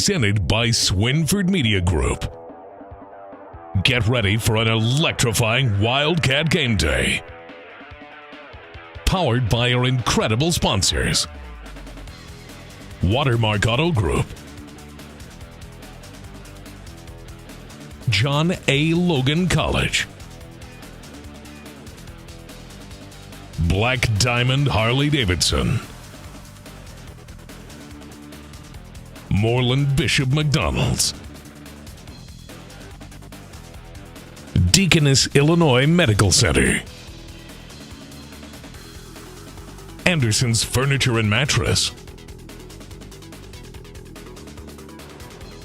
Presented by Swinford Media Group. Get ready for an electrifying Wildcat Game Day. Powered by our incredible sponsors. Watermark Auto Group. John A. Logan College. Black Diamond Harley Davidson. Moreland-Bishop McDonalds. Deaconess, Illinois Medical Center. Anderson's Furniture and Mattress.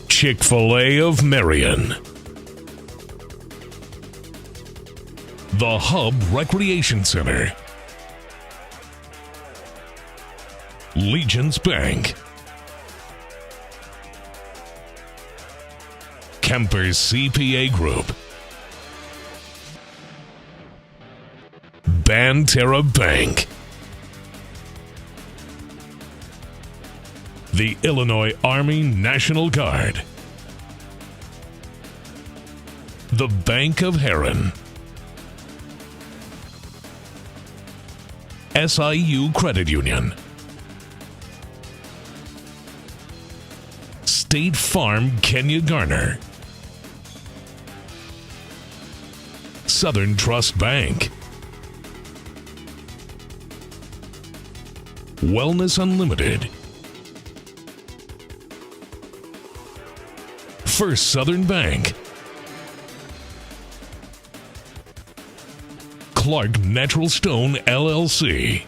Chick-Fil-A of Marion. The Hub Recreation Center. Legence Bank. Kemper CPA Group. Banterra Bank. The Illinois Army National Guard. The Bank of Herrin. SIU Credit Union. State Farm Kenya Garner. SouthernTrust Bank. Wellness Unlimited. First Southern Bank. Clark Natural Stone LLC.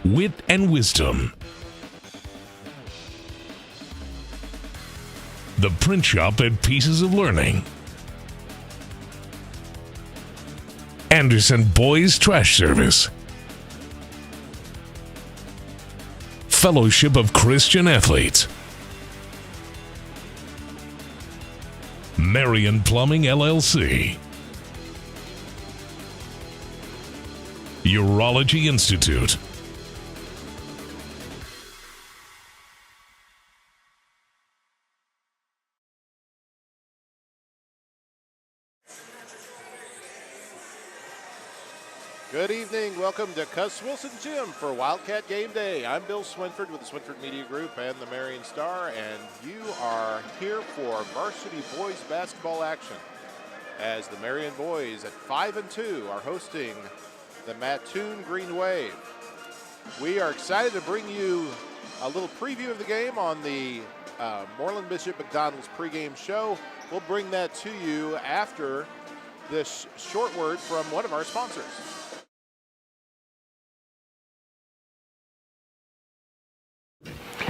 Wit Wisdom. The Print Shop at Pieces of Learning. Anderson Boys Trash Service. Fellowship of Christian Athletes. Marion Plumbing LLC. Urology Institute. Good evening. Welcome to Cus Wilson Gym for Wildcat Game Day. I'm Bill Swinford with the Swinford Media Group and the Marion Star, and you are here for varsity boys basketball action as the Marion boys at 5-2 are hosting the Mattoon Green Wave. We are excited to bring you a little preview of the game on the Moreland-Bishop McDonalds pregame show. We'll bring that to you after this short word from one of our sponsors.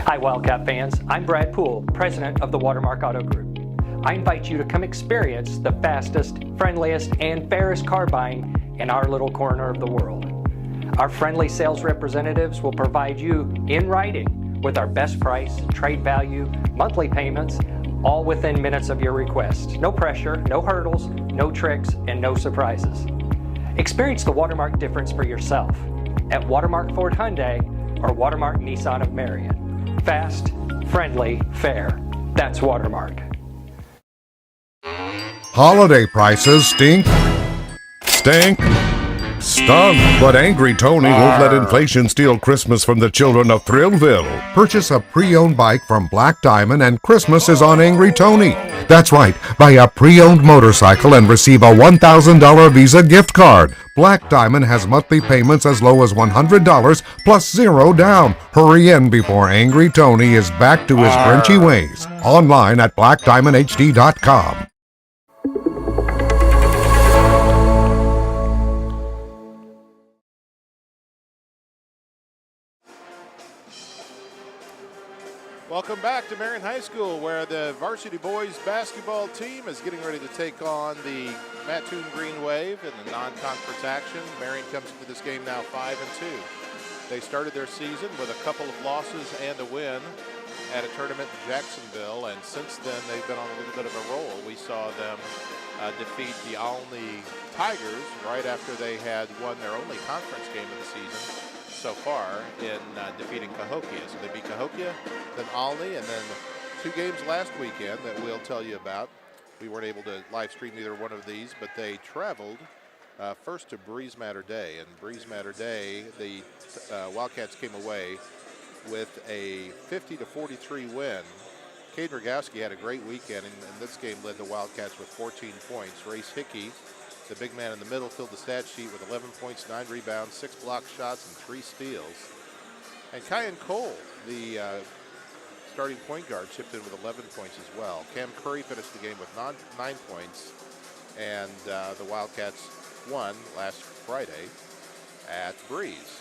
Hi Wildcat fans, I'm Brad Poole, president of the Watermark Auto Group. I invite you to come experience the fastest, friendliest, and fairest car buying in our little corner of the world. Our friendly sales representatives will provide you in writing with our best price, trade value, monthly payments, all within minutes of your request. No pressure, no hurdles, no tricks, and no surprises. Experience the Watermark difference for yourself at Watermark Ford Hyundai or Watermark Nissan of Marion. Fast, friendly, fair. That's Watermark. Holiday prices stink, stunk. But Angry Tony won't let inflation steal Christmas from the children of Thrillville. Purchase a pre-owned bike from Black Diamond and Christmas is on Angry Tony. That's right, buy a pre-owned motorcycle and receive a $1,000 Visa gift card. Black Diamond has monthly payments as low as $100 plus $0 down. Hurry in before Angry Tony is back to his Grinchy ways. Online at blackdiamondhd.com. Welcome back to Marion High School, where the varsity boys basketball team is getting ready to take on the Mattoon Green Wave in the non-conference action. Marion comes into this game now 5-2. They started their season with a couple of losses and a win at a tournament in Jacksonville, and since then they've been on a little bit of a roll. We saw them defeat the Alney Tigers right after they had won their only conference game of the season so far in defeating Cahokia. So they beat Cahokia, then Olney, and then 2 games last weekend that we'll tell you about. We weren't able to live stream either one of these, but they traveled first to Breeze Matter Day. And Breeze Matter Day, the Wildcats came away with a 50-43 win. Caden Rogowski had a great weekend, and this game led the Wildcats with 14 points. Race Hickey, the big man in the middle, filled the stat sheet with 11 points, 9 rebounds, 6 block shots, and 3 steals. And Kyan Cole, the starting point guard, chipped in with 11 points as well. Cam Curry finished the game with 9 points, and the Wildcats won last Friday at Breeze.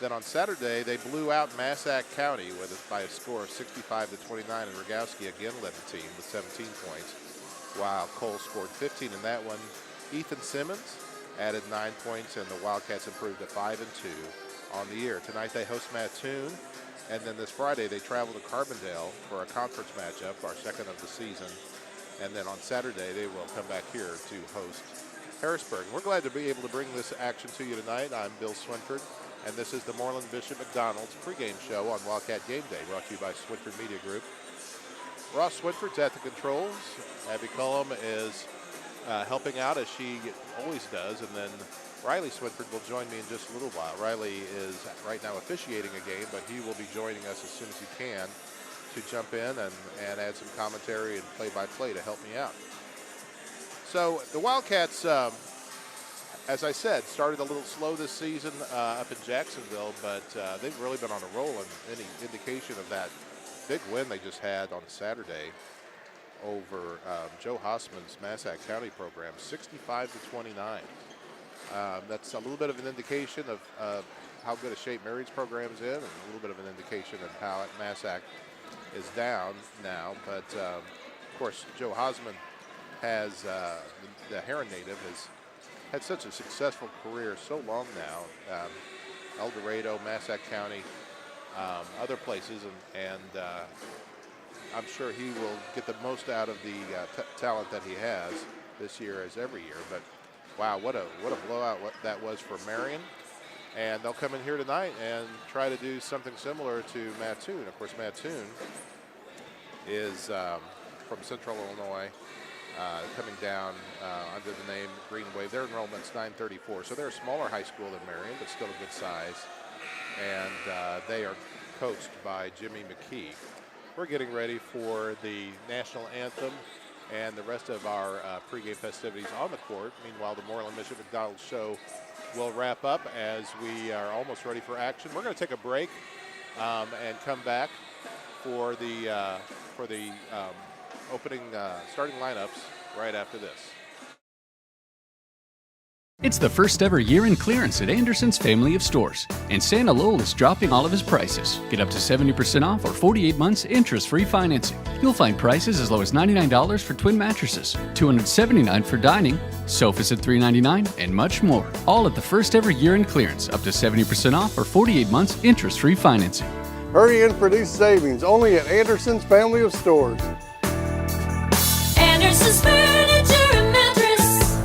Then on Saturday, they blew out Massac County by a score of 65-29, and Rogowski again led the team with 17 points, while Cole scored 15 in that one. Ethan Simmons added 9 points, and the Wildcats improved to 5-2 on the year. Tonight they host Mattoon, and then this Friday they travel to Carbondale for a conference matchup, our second of the season. And then on Saturday they will come back here to host Harrisburg. We're glad to be able to bring this action to you tonight. I'm Bill Swinford, and this is the Moreland-Bishop McDonalds pregame show on Wildcat Gameday, brought to you by Swinford Media Group. Ross Swinford's at the controls. Abby Cullum is helping out as she always does, and then Riley Swinford will join me in just a little while. Riley is right now officiating a game, but he will be joining us as soon as he can to jump in and add some commentary and play-by-play to help me out. So the Wildcats, as I said, started a little slow this season up in Jacksonville, but they've really been on a roll, and any indication of that big win they just had on Saturday over Joe Hossman's Massac County program, 65-29. That's a little bit of an indication of how good a shape Marion's program's in, and a little bit of an indication of how Massac is down now. But of course, Joe Hossman has the Herrin native has had such a successful career so long now. El Dorado, Massac County, other places, and I'm sure he will get the most out of the talent that he has this year as every year. But wow, what a blowout that was for Marion. And they'll come in here tonight and try to do something similar to Mattoon. Of course, Mattoon is from Central Illinois, coming down under the name Green Wave. Their enrollment's 934, so they're a smaller high school than Marion, but still a good size. And they are coached by Jimmy McKee. We're getting ready for the national anthem and the rest of our pregame festivities on the court. Meanwhile, the Moreland-Bishop McDonalds show will wrap up as we are almost ready for action. We're going to take a break and come back for the opening starting lineups right after this. It's the first ever year-end clearance at Anderson's family of stores, and Santa Lowell is dropping all of his prices. Get up to 70% off or 48 months interest-free financing. You'll find prices as low as $99 for twin mattresses, $279 for dining, sofas at $399, and much more. All at the first ever year-end clearance, up to 70% off or 48 months interest-free financing. Hurry and produce savings only at Anderson's family of stores. Anderson's Furniture and Mattress.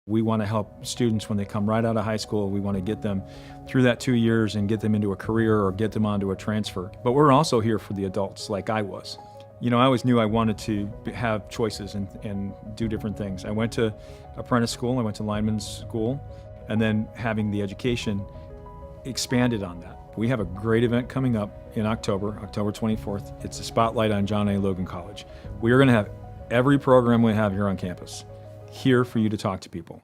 We want to help students when they come right out of high school. We want to get them through that 2 years and get them into a career or get them onto a transfer. But we're also here for the adults like I was. You know, I always knew I wanted to have choices and do different things. I went to apprentice school, I went to lineman's school, and then having the education expanded on that. We have a great event coming up in October 24th. It's a spotlight on John A. Logan College. We are going to have every program we have here on campus here for you to talk to people.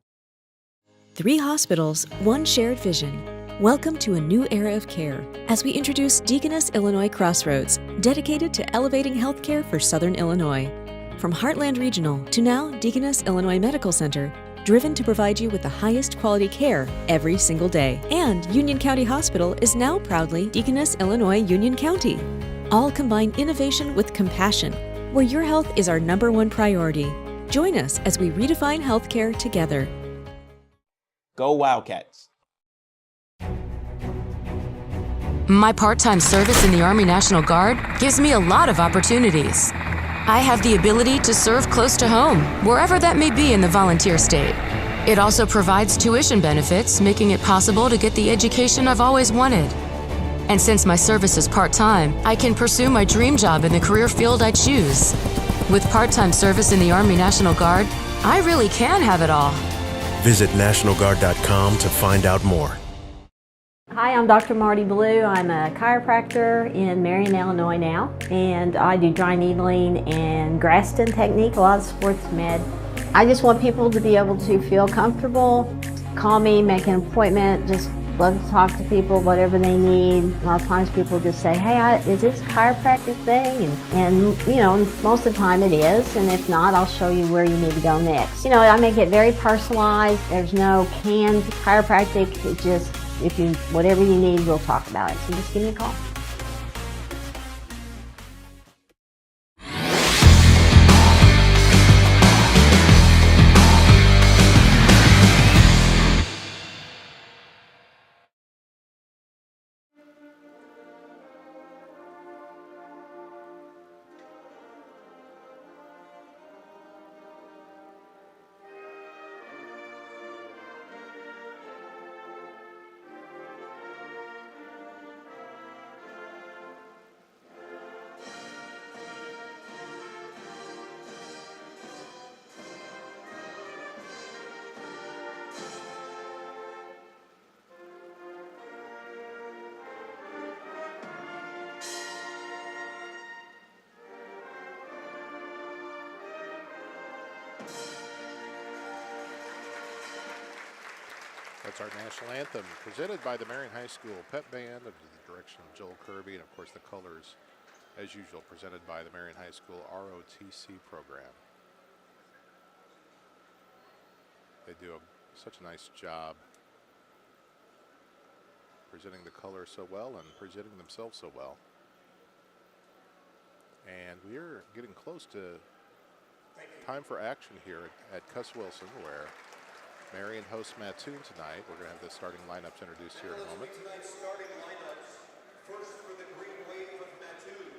3 hospitals, 1 shared vision. Welcome to a new era of care as we introduce Deaconess Illinois Crossroads, dedicated to elevating healthcare for Southern Illinois. From Heartland Regional to now Deaconess Illinois Medical Center, driven to provide you with the highest quality care every single day. And Union County Hospital is now proudly Deaconess Illinois Union County. All combine innovation with compassion, where your health is our #1 priority. Join us as we redefine healthcare together. Go Wildcats. My part-time service in the Army National Guard gives me a lot of opportunities. I have the ability to serve close to home, wherever that may be in the volunteer state. It also provides tuition benefits, making it possible to get the education I've always wanted. And since my service is part-time, I can pursue my dream job in the career field I choose. With part-time service in the Army National Guard, I really can have it all. Visit NationalGuard.com to find out more. Hi, I'm Dr. Marty Blue. I'm a chiropractor in Marion, Illinois now, and I do dry needling and Graston technique, a lot of sports med. I just want people to be able to feel comfortable, call me, make an appointment, just love to talk to people, whatever they need. A lot of times people just say, hey, is this a chiropractic thing? And you know, most of the time it is, and if not, I'll show you where you need to go next. You know, I make it very personalized. There's no canned chiropractic. It just, whatever you need, we'll talk about it. So just give me a call. That's our national anthem, presented by the Marion High School Pep Band under the direction of Joel Kirby, and of course the colors, as usual, presented by the Marion High School ROTC program. They do such a nice job presenting the colors so well and presenting themselves so well. And we're getting close to time for action here at Cuss Wilson, where Marion hosts Mattoon tonight. We're going to have the starting lineups introduced here in a moment. Starting lineups. First for the Green Wave of Mattoon.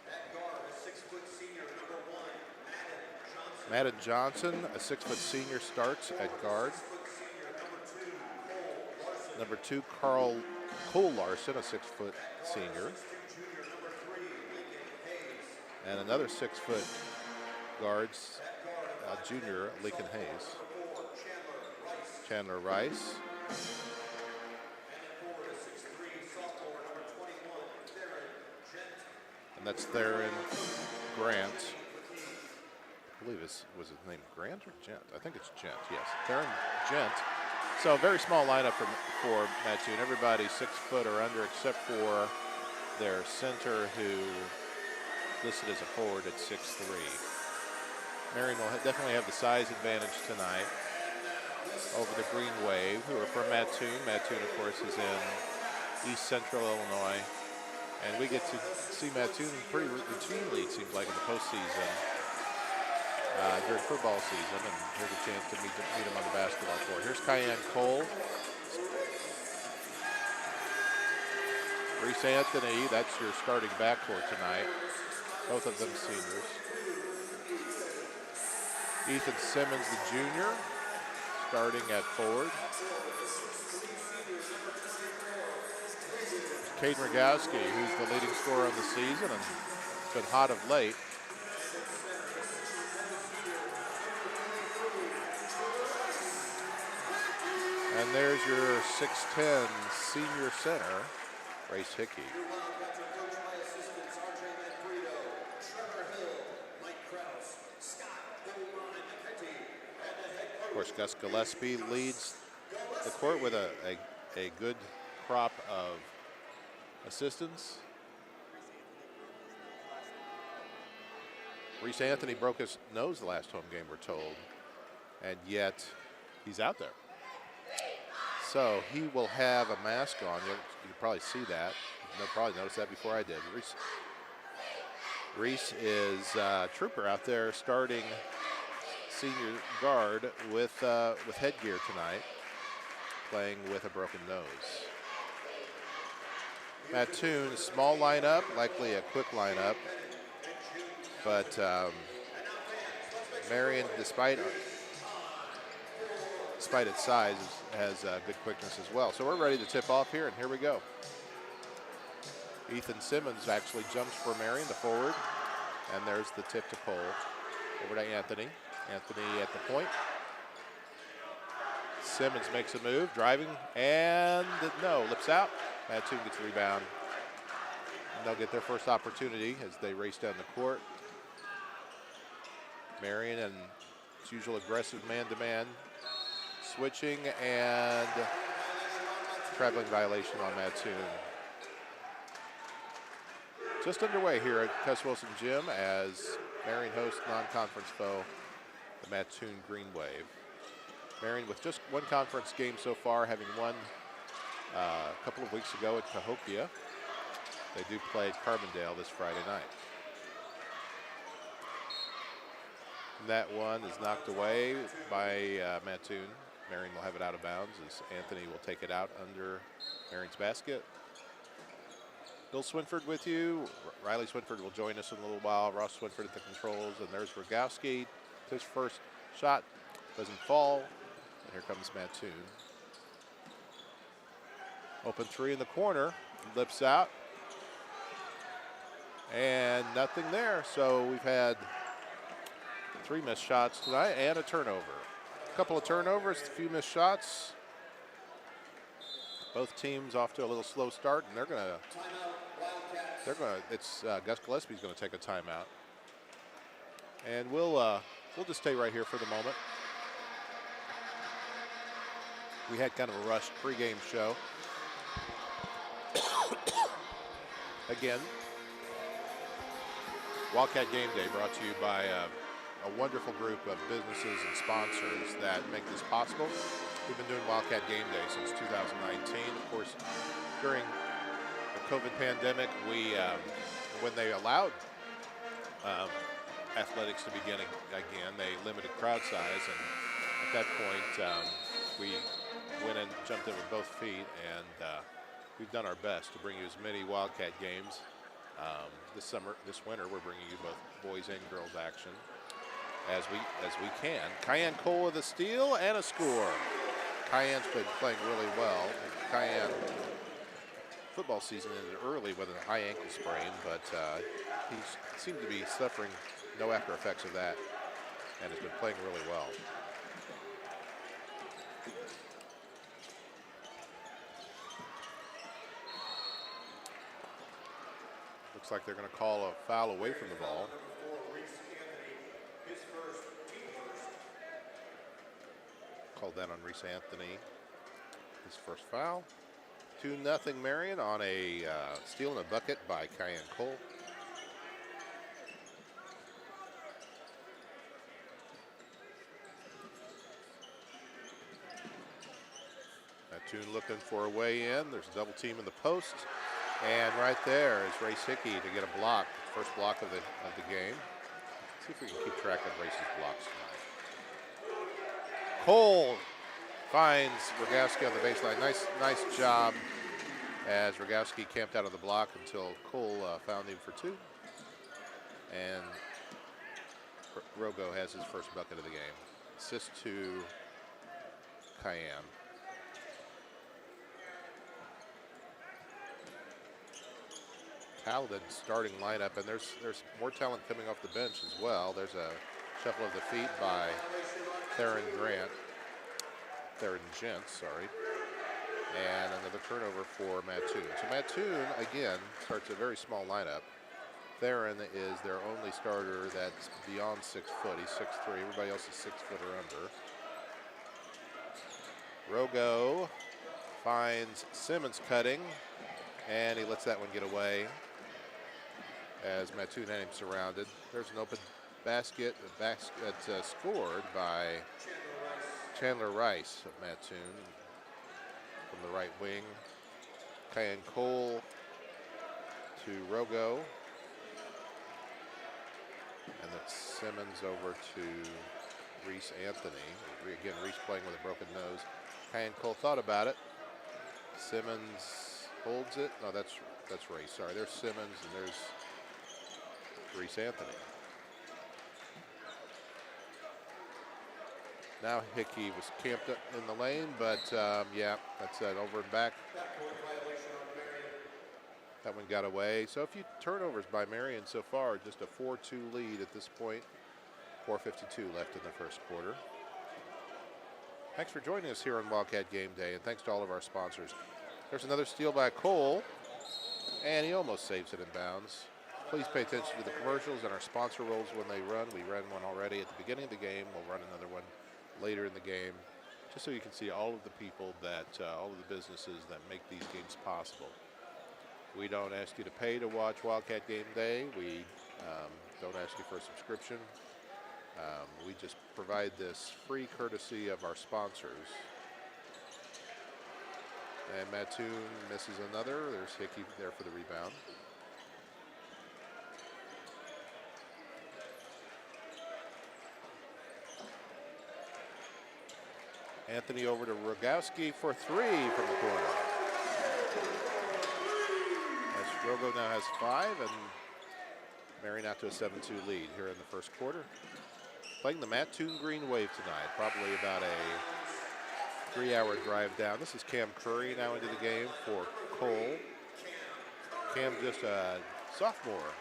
At guard, a 6-foot senior, number 1, Madden Johnson. Madden Johnson, a 6-foot senior, starts at guard. Number 2, Cole Larson, a 6-foot senior. And another 6-foot guards, junior, Lincoln Hayes. Chandler Rice. And that's Theron Grant. I believe was his name Grant or Gent? I think it's Gent, yes. Theron Gent. So very small lineup for Mattoon. Everybody 6 foot or under except for their center, who listed as a forward at 6'3". Marion will definitely have the size advantage tonight over the Green Wave, who are from Mattoon. Mattoon, of course, is in East Central Illinois. And we get to see Mattoon pretty routinely, it seems like, in the postseason during football season. And here's a chance to meet them on the basketball court. Here's Cayenne Cole. Reese Anthony, that's your starting backcourt tonight. Both of them seniors. Ethan Simmons, the junior, starting at forward. Caden Rogowski, who's the leading scorer of the season and been hot of late. And there's your 6'10" senior center, Race Hickey. Of course, Gus Gillespie leads the court with a good crop of assistants. Reese Anthony broke his nose the last home game, we're told, and yet he's out there. So he will have a mask on. You can probably see that. You'll probably notice that before I did. Reese is a trooper out there, starting senior guard with headgear tonight, playing with a broken nose. Mattoon, small lineup, likely a quick lineup, but Marion, despite despite its size, has good quickness as well. So we're ready to tip off here, and here we go. Ethan Simmons actually jumps for Marion, the forward, and there's the tip to Cole. Over to Anthony. Anthony at the point. Simmons makes a move, driving, and no, lips out. Mattoon gets the rebound. And they'll get their first opportunity as they race down the court. Marion and its usual aggressive man-to-man. Switching and traveling violation on Mattoon. Just underway here at Cuss Wilson Gym as Marion hosts non-conference foe, the Mattoon Green Wave. Marion with just one conference game so far, having won a couple of weeks ago at Cahokia. They do play at Carbondale this Friday night. And that one is knocked away by Mattoon. Marion will have it out of bounds as Anthony will take it out under Marion's basket. Bill Swinford with you. Riley Swinford will join us in a little while. Ross Swinford at the controls, and there's Rogowski. His first shot doesn't fall, and here comes Mattoon. Open three in the corner, lips out, and nothing there. So we've had 3 missed shots tonight and a turnover. A couple of turnovers, a few missed shots. Both teams off to a little slow start, and it's Gus Gillespie's going to take a timeout. And we'll just stay right here for the moment. We had kind of a rushed pregame show. Again, Wildcat Gameday brought to you by a wonderful group of businesses and sponsors that make this possible. We've been doing Wildcat Gameday since 2019. Of course, during the COVID pandemic, when they allowed athletics to begin again, they limited crowd size, and at that point, we went and jumped in with both feet, and we've done our best to bring you as many Wildcat games. This winter, we're bringing you both boys and girls action as we can. Cayenne Cole with a steal and a score. Cayenne's been playing really well. Cayenne football season ended early with a high ankle sprain, but he seemed to be suffering no after effects of that and has been playing really well. Looks like they're going to call a foul away from the ball. Called that on Reese Anthony. His first foul. 2-0 Marion on a steal and a bucket by Cayenne Cole. Mattoon looking for a way in. There's a double team in the post. And right there is Race Hickey to get a block, first block of the game. Let's see if we can keep track of Race's blocks tonight. Cole finds Rogowski on the baseline. Nice job as Rogowski camped out of the block until Cole found him for 2. And Rogo has his first bucket of the game. Assist to Cayenne. Talented starting lineup, and there's more talent coming off the bench as well. There's a shuffle of the feet by Theron Gents, sorry. And another turnover for Mattoon. So Mattoon, again, starts a very small lineup. Theron is their only starter that's beyond 6 foot. He's 6'3". Everybody else is 6 foot or under. Rogo finds Simmons cutting, and he lets that one get away as Mattoon had him surrounded. There's an open basket that's scored by Chandler Rice of Mattoon from the right wing. Cayenne Cole to Rogo. And that's Simmons over to Reese Anthony. Again, Reese playing with a broken nose. Cayenne Cole thought about it. Simmons holds it. No, that's Race. Sorry, there's Simmons and there's Reese Anthony. Now Hickey was camped up in the lane, but yeah, that's that over and back. That one got away. So a few turnovers by Marion so far, just a 4-2 lead at this point. 4:52 left in the first quarter. Thanks for joining us here on Wildcat Game Day, and thanks to all of our sponsors. There's another steal by Cole, and he almost saves it in bounds. Please pay attention to the commercials and our sponsor rolls when they run. We ran one already at the beginning of the game. We'll run another one later in the game, just so you can see all of the people that, all of the businesses that make these games possible. We don't ask you to pay to watch Wildcat Game Day. We don't ask you for a subscription. We just provide this free courtesy of our sponsors. And Mattoon misses another. There's Hickey there for the rebound. Anthony over to Rogowski for three from the corner. As Rogo now has 5, and Marion out to a 7-2 lead here in the first quarter. Playing the Mattoon Green Wave tonight, probably about a 3-hour drive down. This is Cam Curry now into the game for Cole. Cam just a sophomore.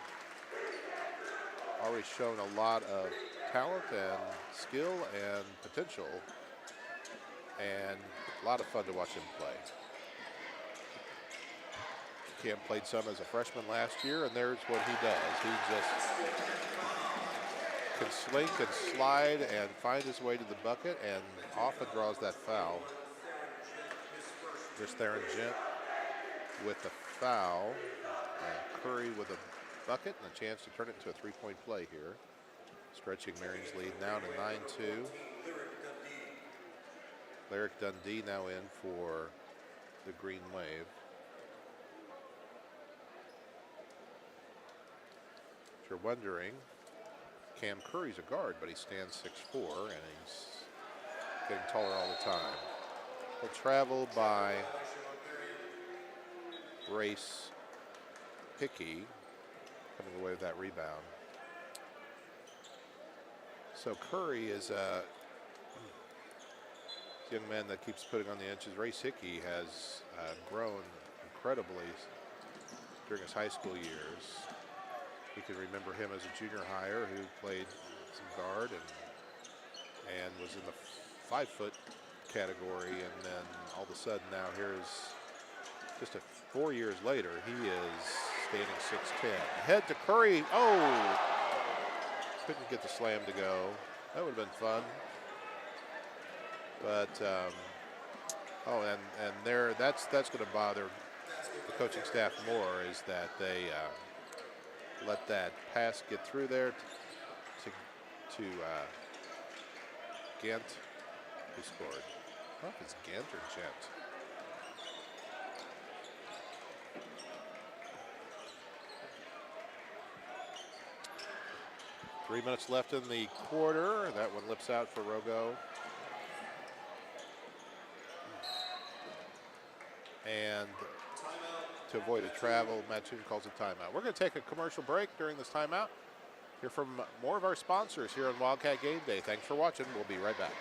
Already shown a lot of talent and skill and potential, and a lot of fun to watch him play. Cam played some as a freshman last year, and there's what he does. He just can slink and slide and find his way to the bucket, and often draws that foul. There's Theron Gent with the foul, and Curry with a bucket and a chance to turn it into a 3-point play here. Stretching Marion's lead now to 9-2. Lyric Dundee now in for the Green Wave. If you're wondering, Cam Curry's a guard, but he stands 6'4", and he's getting taller all the time. He'll travel by Brace Hickey, coming away with that rebound. So Curry is a young man that keeps putting on the inches. Race Hickey has grown incredibly during his high school years. You can remember him as a junior hire who played some guard and was in the 5-foot category, and then all of a sudden now here's just 4 years later, he is standing 6'10". Head to Curry. Oh, couldn't get the slam to go. That would have been fun. But oh, and there, that's going to bother the coaching staff more, is that they let that pass get through there to Gent, who scored. I don't know if it's Gent or Gent. Three minutes left in the quarter. That one lips out for Rogo. And to avoid a travel, Mattoon calls a timeout. We're going to take a commercial break during this timeout. Hear from more of our sponsors here on Wildcat Game Day. Thanks for watching. We'll be right back.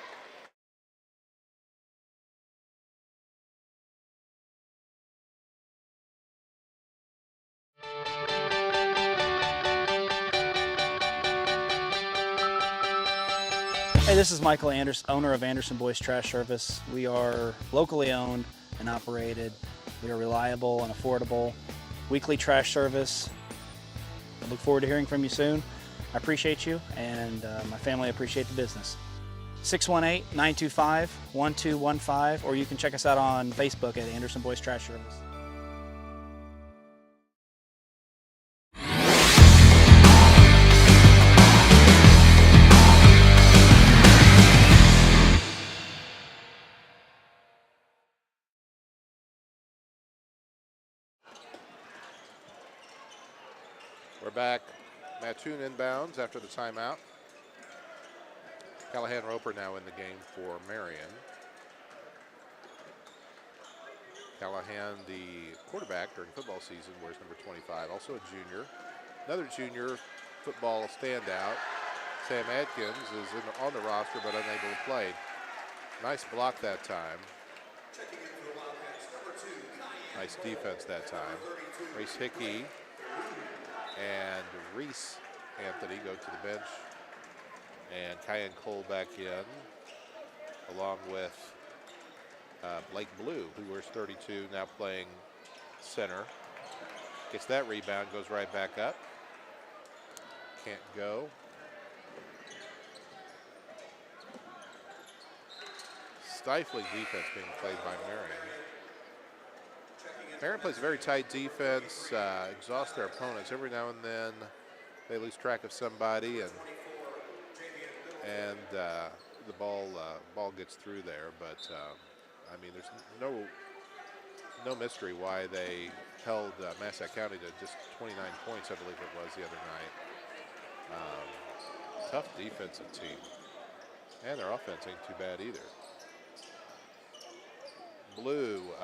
Hey, this is Michael Anderson, owner of Anderson Boys Trash Service. We are locally owned and operated. We are reliable and affordable. Weekly trash service. I look forward to hearing from you soon. I appreciate you, and my family appreciate the business. 618-925-1215, or you can check us out on Facebook at Anderson Boys Trash Service. We're back. Mattoon inbounds after the timeout. Callahan Roper now in the game for Marion. Callahan, the quarterback during football season, wears number 25, also a junior. Another junior football standout, Sam Adkins, is on the roster but unable to play. Nice block that time. Nice defense that time. Reese Hickey and Reese Anthony go to the bench. And Kyan Cole back in, along with Blake Blue, who wears 32, now playing center. Gets that rebound, goes right back up. Can't go. Stifling defense being played by Marion. Marion plays a very tight defense, exhausts their opponents. Every now and then they lose track of somebody, and the ball gets through there. But I mean, there's no mystery why they held Massac County to just 29 points, I believe it was, the other night. Tough defensive team, and their offense ain't too bad either. Blue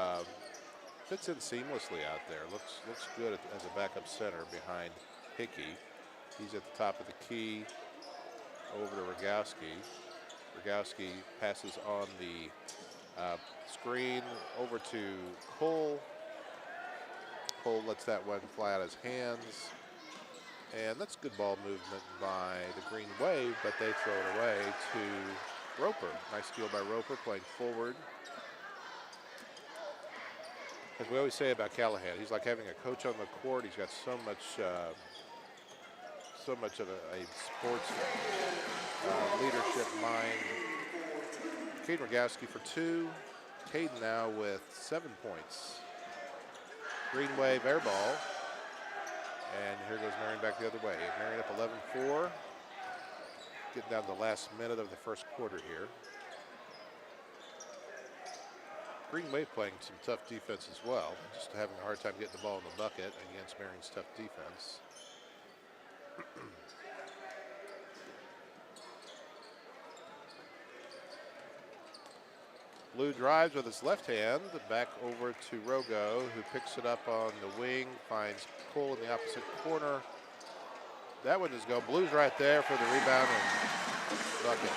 fits in seamlessly out there. Looks good as a backup center behind Hickey. He's at the top of the key. Over to Rogowski. Rogowski passes on the screen over to Cole. Cole lets that one fly out of his hands. And that's good ball movement by the Green Wave, but they throw it away to Roper. Nice steal by Roper, playing forward. As we always say about Callahan, he's like having a coach on the court. He's got so much of a sports leadership mind. Caden Rogowski for 2. Caden now with 7 points. Green Wave air ball. And here goes Marion back the other way. Marion up 11-4. Getting down to the last minute of the first quarter here. Green Wave playing some tough defense as well. Just having a hard time getting the ball in the bucket against Marion's tough defense. Blue drives with his left hand, back over to Rogo, who picks it up on the wing, finds Cole in the opposite corner. That one just go. Blue's right there for the rebound and bucket.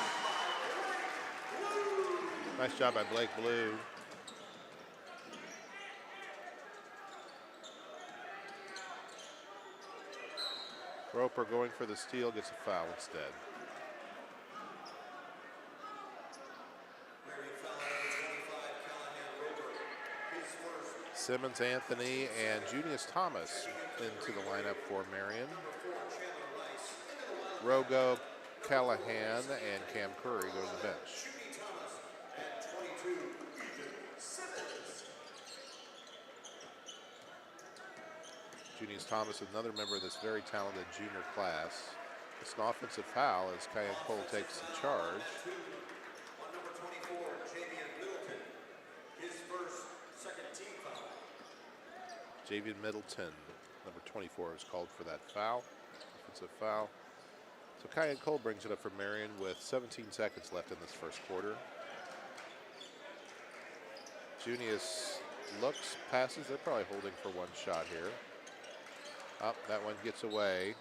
Nice job by Blake Blue. Roper going for the steal, gets a foul instead. Simmons, Anthony, and Junius Thomas into the lineup for Marion. Rogo, Callahan, and Cam Curry go to the bench. Junius Thomas, another member of this very talented junior class. It's an offensive foul as Kyan Cole takes the charge. Javian Middleton, number 24, is called for that foul, offensive foul. So Kyan Cole brings it up for Marion with 17 seconds left in this first quarter. Junius looks, passes. They're probably holding for one shot here. Up, that one gets away.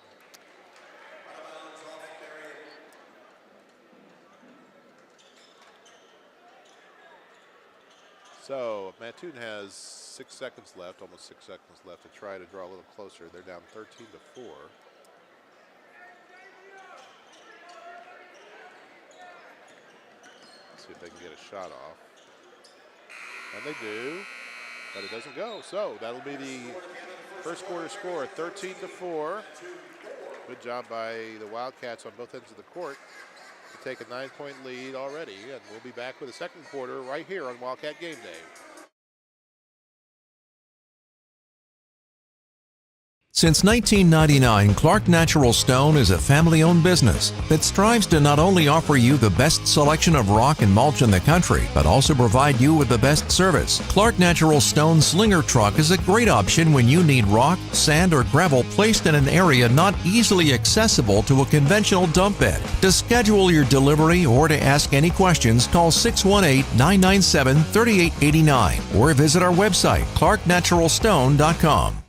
So Mattoon has 6 seconds left, almost 6 seconds left to try to draw a little closer. They're down 13-4. Let's see if they can get a shot off. And they do, but it doesn't go. So that'll be the first quarter score, 13-4. Good job by the Wildcats on both ends of the court to take a 9-point lead already. And we'll be back with the second quarter right here on Wildcat Game Day. Since 1999, Clark Natural Stone is a family-owned business that strives to not only offer you the best selection of rock and mulch in the country, but also provide you with the best service. Clark Natural Stone Slinger Truck is a great option when you need rock, sand, or gravel placed in an area not easily accessible to a conventional dump bed. To schedule your delivery or to ask any questions, call 618-997-3889 or visit our website, clarknaturalstone.com.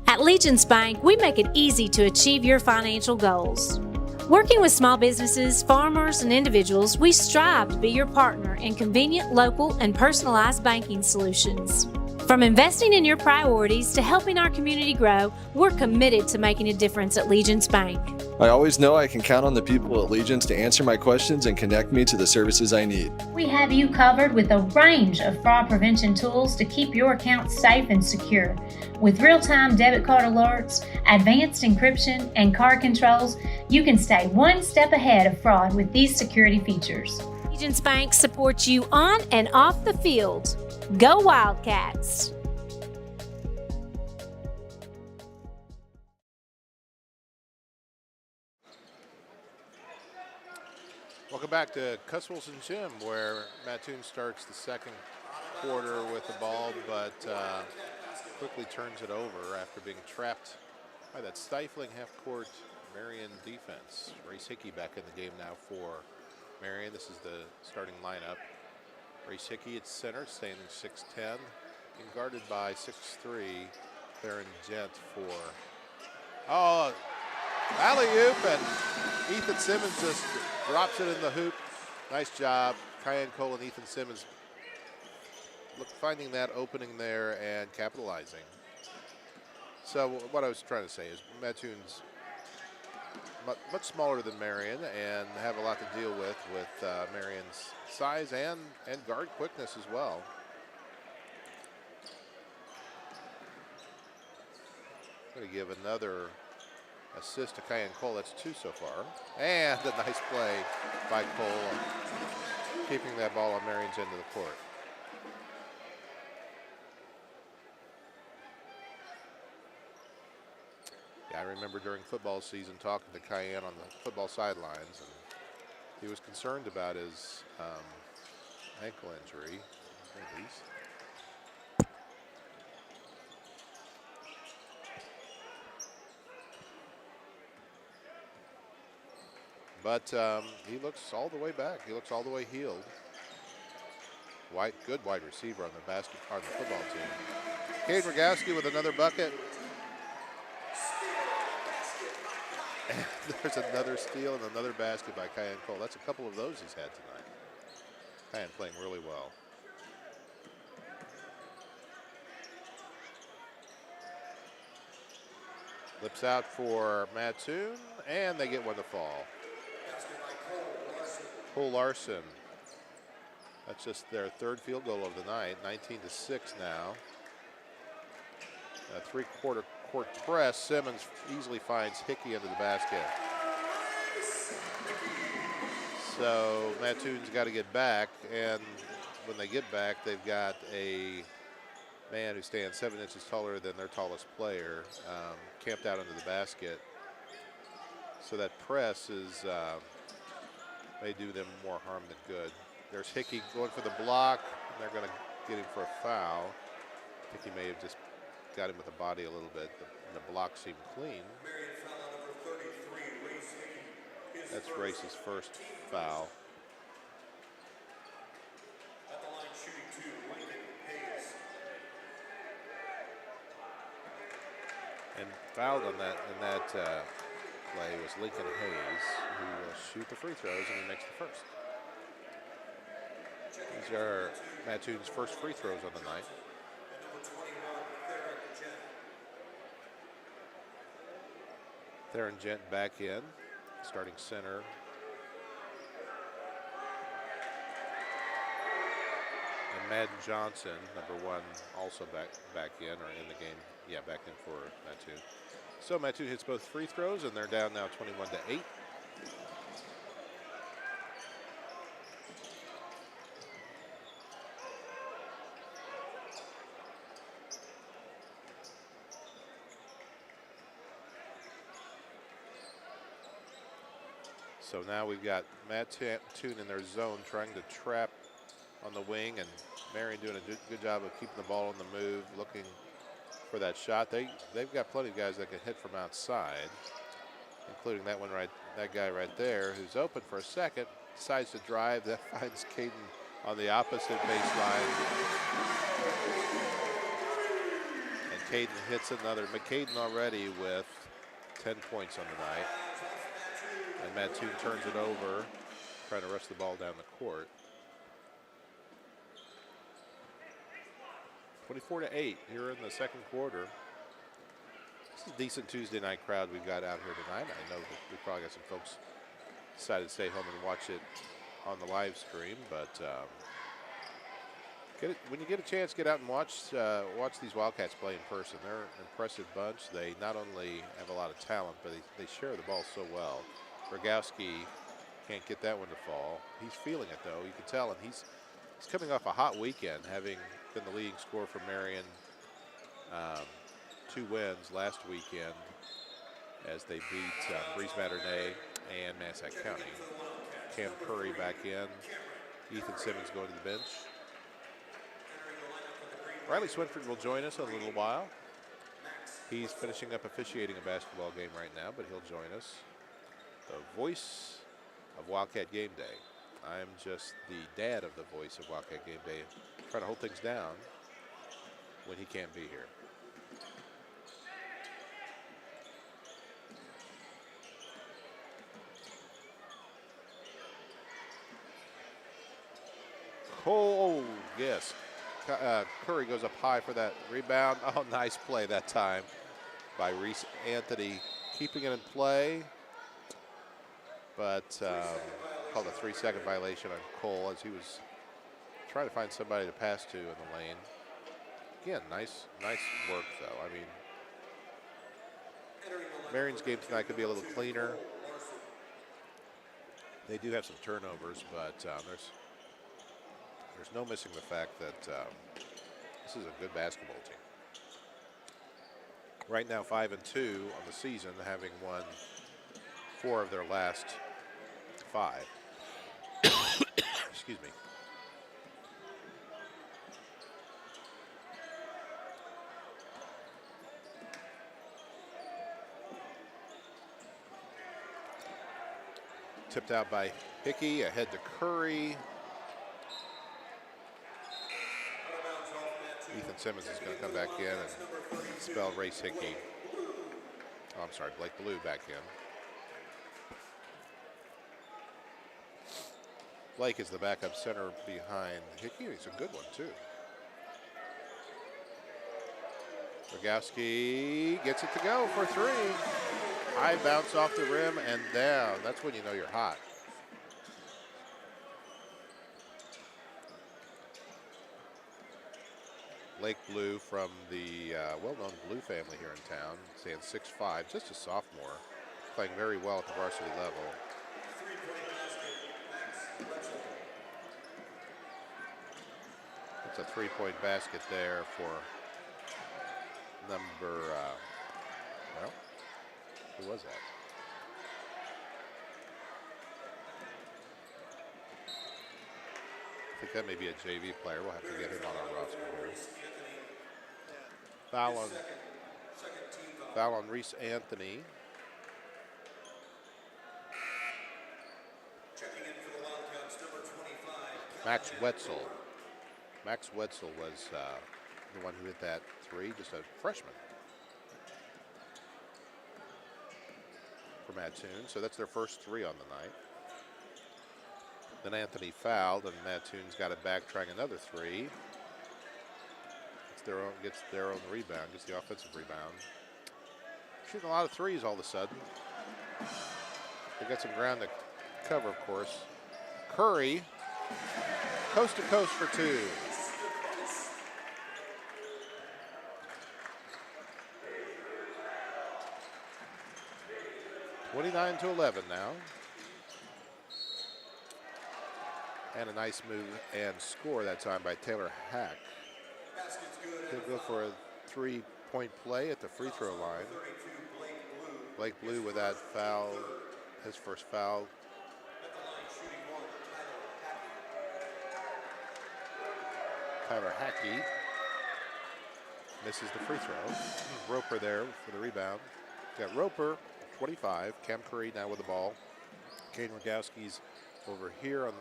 At Legence Bank, we make it easy to achieve your financial goals. Working with small businesses, farmers, and individuals, we strive to be your partner in convenient, local, and personalized banking solutions. From investing in your priorities to helping our community grow, we're committed to making a difference at Legence Bank. I always know I can count on the people at Legence to answer my questions and connect me to the services I need. We have you covered with a range of fraud prevention tools to keep your accounts safe and secure. With real-time debit card alerts, advanced encryption, and card controls, you can stay one step ahead of fraud with these security features. Legence Bank supports you on and off the field. Go Wildcats! Welcome back to Cuss Wilson Gym, where Mattoon starts the second quarter with the ball, but quickly turns it over after being trapped by that stifling half-court Marion defense. Race Hickey back in the game now for Marion. This is the starting lineup. Race Hickey at center, standing 6'10", being guarded by 6'3", Theron Gent for, alley-oop, and Ethan Simmons just drops it in the hoop. Nice job. Cayenne Cole and Ethan Simmons finding that opening there and capitalizing. So what I was trying to say is Mattoon's much smaller than Marion and have a lot to deal with Marion's size and guard quickness as well. I'm going to give another assist to Cayenne Cole. That's 2 so far. And a nice play by Cole, keeping that ball on Marion's end of the court. Yeah, I remember during football season talking to Cayenne on the football sidelines, and he was concerned about his ankle injury, at least. But he looks all the way back. He looks all the way healed. Good wide receiver on the football team. Caden Rogowski with another bucket. And there's another steal and another basket by Cayenne Cole. That's a couple of those he's had tonight. Cayenne playing really well. Lips out for Mattoon, and they get one to fall. Cole Larson. That's just their third field goal of the night. 19-6 now. A three-quarter court press. Simmons easily finds Hickey into the basket. So Mattoon's got to get back, and when they get back, they've got a man who stands 7 inches taller than their tallest player, camped out under the basket. So that press is may do them more harm than good. There's Hickey going for the block, and they're going to get him for a foul. Hickey may have just got him with the body a little bit. The block seemed clean. That's Race's first foul. At the line shooting 2, Lincoln Hayes. And fouled on that in that play was Lincoln Hayes, who will shoot the free throws, and he makes the first. These are Mattoon's first free throws on the night. Theron Gent back in, starting center. And Madden Johnson, number 1, also back in, or in the game. Yeah, back in for Mattoon. So Mattoon hits both free throws, and they're down now 21-8. So now we've got Mattoon in their zone trying to trap on the wing, and Marion doing a good job of keeping the ball on the move, looking for that shot. They've got plenty of guys that can hit from outside, including that guy right there who's open for a second, decides to drive. That finds Caden on the opposite baseline. And Caden hits another. McCaden already with 10 points on the night. And Mattoon turns it over, trying to rush the ball down the court. 24-8 here in the second quarter. This is a decent Tuesday night crowd we've got out here tonight. I know that we probably got some folks decided to stay home and watch it on the live stream, but when you get a chance, get out and watch these Wildcats play in person. They're an impressive bunch. They not only have a lot of talent, but they share the ball so well. Rogowski can't get that one to fall. He's feeling it, though. You can tell, and he's coming off a hot weekend, having been the leading scorer for Marion. 2 wins last weekend as they beat Breeze Matterney and Massac County. Cam Curry back in. Ethan Simmons going to the bench. Riley Swinford will join us in a little while. He's finishing up officiating a basketball game right now, but he'll join us. The voice of Wildcat Game Day. I'm just the dad of the voice of Wildcat Game Day, trying to hold things down when he can't be here. Oh, yes. Curry goes up high for that rebound. Oh, nice play that time by Reese Anthony, keeping it in play. But called a 3-second violation on Cole as he was trying to find somebody to pass to in the lane. Again, nice work, though. I mean, Marion's game tonight could be a little cleaner. They do have some turnovers, but there's no missing the fact that this is a good basketball team. Right now, 5-2 on the season, having won 4 of their last 5. Excuse me. Tipped out by Hickey, ahead to Curry. Ethan Simmons is going to come back in and spell Race Hickey. Oh, I'm sorry, Blake Blue back in. Blake is the backup center behind Hickey. He's a good one, too. Rogowski gets it to go for 3. High bounce off the rim and down. That's when you know you're hot. Blake Blue from the well-known Blue family here in town, stands 6'5", just a sophomore, playing very well at the varsity level. It's a 3-point basket there for number, well, who was that? I think that may be a JV player. We'll have to get him on our roster here. Foul on Reese Anthony. Max Wetzel. Max Wetzel was the one who hit that 3, just a freshman for Mattoon. So that's their first 3 on the night. Then Anthony fouled, and Mattoon's got it back, trying another 3. Gets their own rebound, gets the offensive rebound. Shooting a lot of 3s all of a sudden. They got some ground to cover, of course. Curry, coast to coast for 2. (29-11) now. And a nice move and score that time by Taylor Hack. He'll go for a 3-point play at the free throw line. Blake Blue with that foul, his first foul. Tyler Hackey misses the free throw. Roper there for the rebound. Got Roper, 25. Cam Curry now with the ball. Kane Rogowski's over here on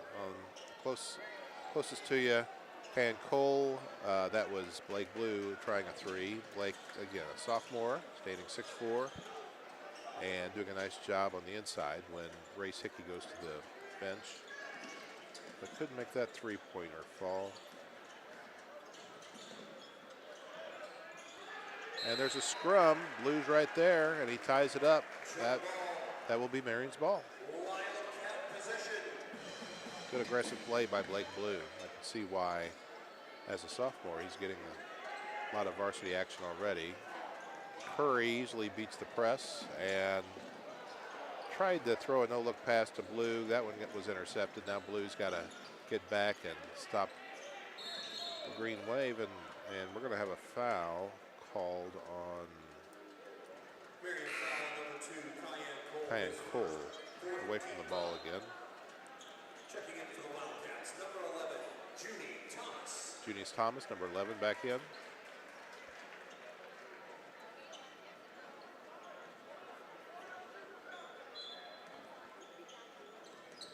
closest to you. Pan Cole, that was Blake Blue trying a 3. Blake, again, a sophomore, standing 6'4". and doing a nice job on the inside when Race Hickey goes to the bench. But couldn't make that three-pointer fall. And there's a scrum. Blue's right there, and he ties it up. That will be Marion's ball. Good aggressive play by Blake Blue. I can see why, as a sophomore, he's getting a lot of varsity action already. Curry easily beats the press and tried to throw a no-look pass to Blue. That one was intercepted. Now Blue's got to get back and stop the green wave, and we're going to have a foul called on Cayenne Cole, away from the ball again. Checking in for the Wildcats, number 11, Junie Thomas. Junius Thomas, number 11, back in.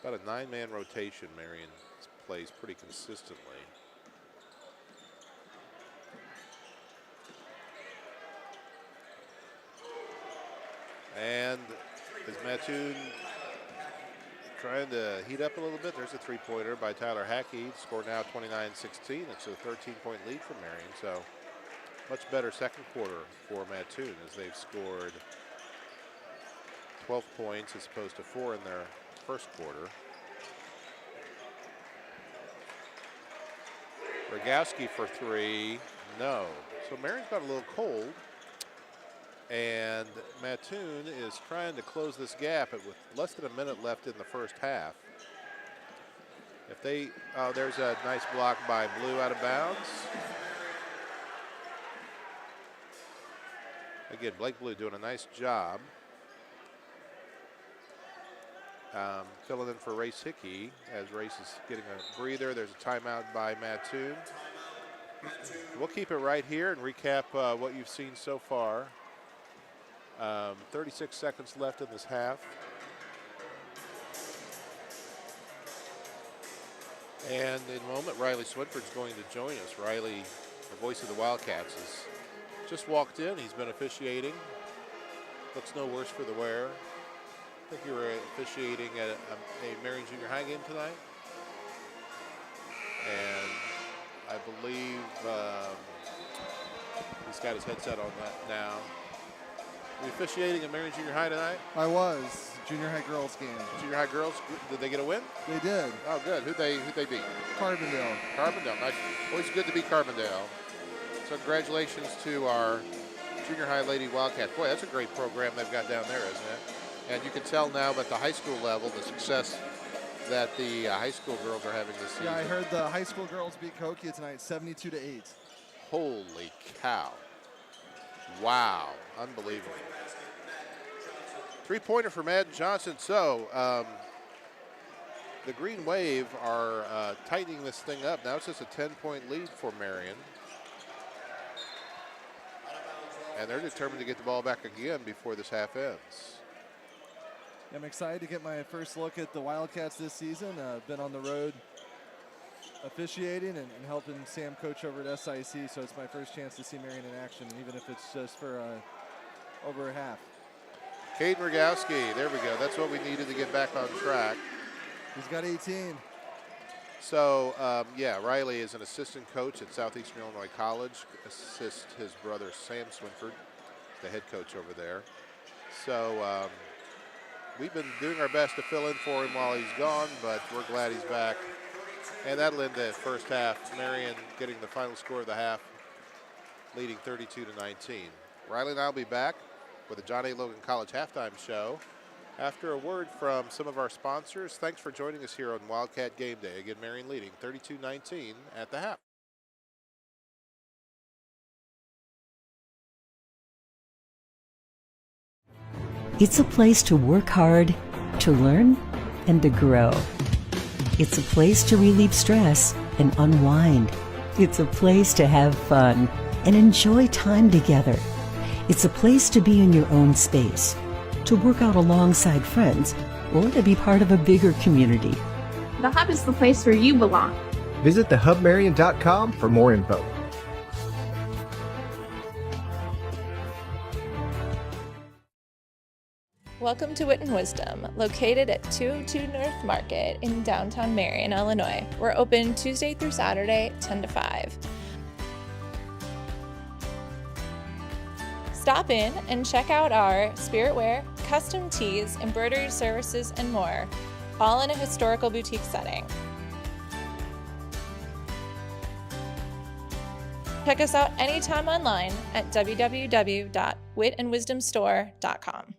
About a 9-man rotation, Marion plays pretty consistently. And is Mattoon trying to heat up a little bit? There's a three-pointer by Tyler Hackey. Score now 29-16. It's a 13-point lead for Marion. So much better second quarter for Mattoon, as they've scored 12 points as opposed to 4 in their first quarter. Rogowski for three, no. So Marion's got a little cold, and Mattoon is trying to close this gap with less than a minute left in the first half. If they, there's a nice block by Blue out of bounds. Again, Blake Blue doing a nice job. Filling in for Race Hickey as Race is getting a breather. There's a timeout by Mattoon. We'll keep it right here and recap what you've seen so far. 36 seconds left in this half. And in a moment, Riley Swinford's going to join us. Riley, the voice of the Wildcats, has just walked in. He's been officiating. Looks no worse for the wear. I think you were officiating at a Marion Junior High game tonight. And I believe he's got his headset on that now. Were you officiating at Marion Junior High tonight? I was. Junior high girls game. Junior high girls, did they get a win? They did. Oh, good. Who'd they beat? Carbondale. Carbondale, nice. Always good to beat Carbondale. So congratulations to our Junior High Lady Wildcats. Boy, that's a great program they've got down there, isn't it? And you can tell now at the high school level the success that the high school girls are having this season. Yeah, I heard the high school girls beat Kokia tonight 72-8. Holy cow. Wow. Unbelievable. Three-pointer for Madden Johnson. So the Green Wave are tightening this thing up. Now it's just a 10-point lead for Marion. And they're determined to get the ball back again before this half ends. I'm excited to get my first look at the Wildcats this season. I've been on the road officiating and helping Sam coach over at SIC, so it's my first chance to see Marion in action, even if it's just for over a half. Caden Rogowski, there we go. That's what we needed to get back on track. He's got 18. So, yeah, Riley is an assistant coach at Southeastern Illinois College, assists his brother Sam Swinford, the head coach over there. So we've been doing our best to fill in for him while he's gone, but we're glad he's back. And that'll end the first half. Marion getting the final score of the half, leading 32-19. Riley and I will be back with the John A. Logan College halftime show after a word from some of our sponsors. Thanks for joining us here on Wildcat Game Day. Again, Marion leading 32-19 at the half. It's a place to work hard, to learn, and to grow. It's a place to relieve stress and unwind. It's a place to have fun and enjoy time together. It's a place to be in your own space, to work out alongside friends, or to be part of a bigger community. The Hub is the place where you belong. Visit thehubmarion.com for more info. Welcome to Wit Wisdom, located at 202 North Market in downtown Marion, Illinois. We're open Tuesday through Saturday, 10 to 5. Stop in and check out our spirit wear, custom tees, embroidery services, and more, all in a historical boutique setting. Check us out anytime online at www.witandwisdomstore.com.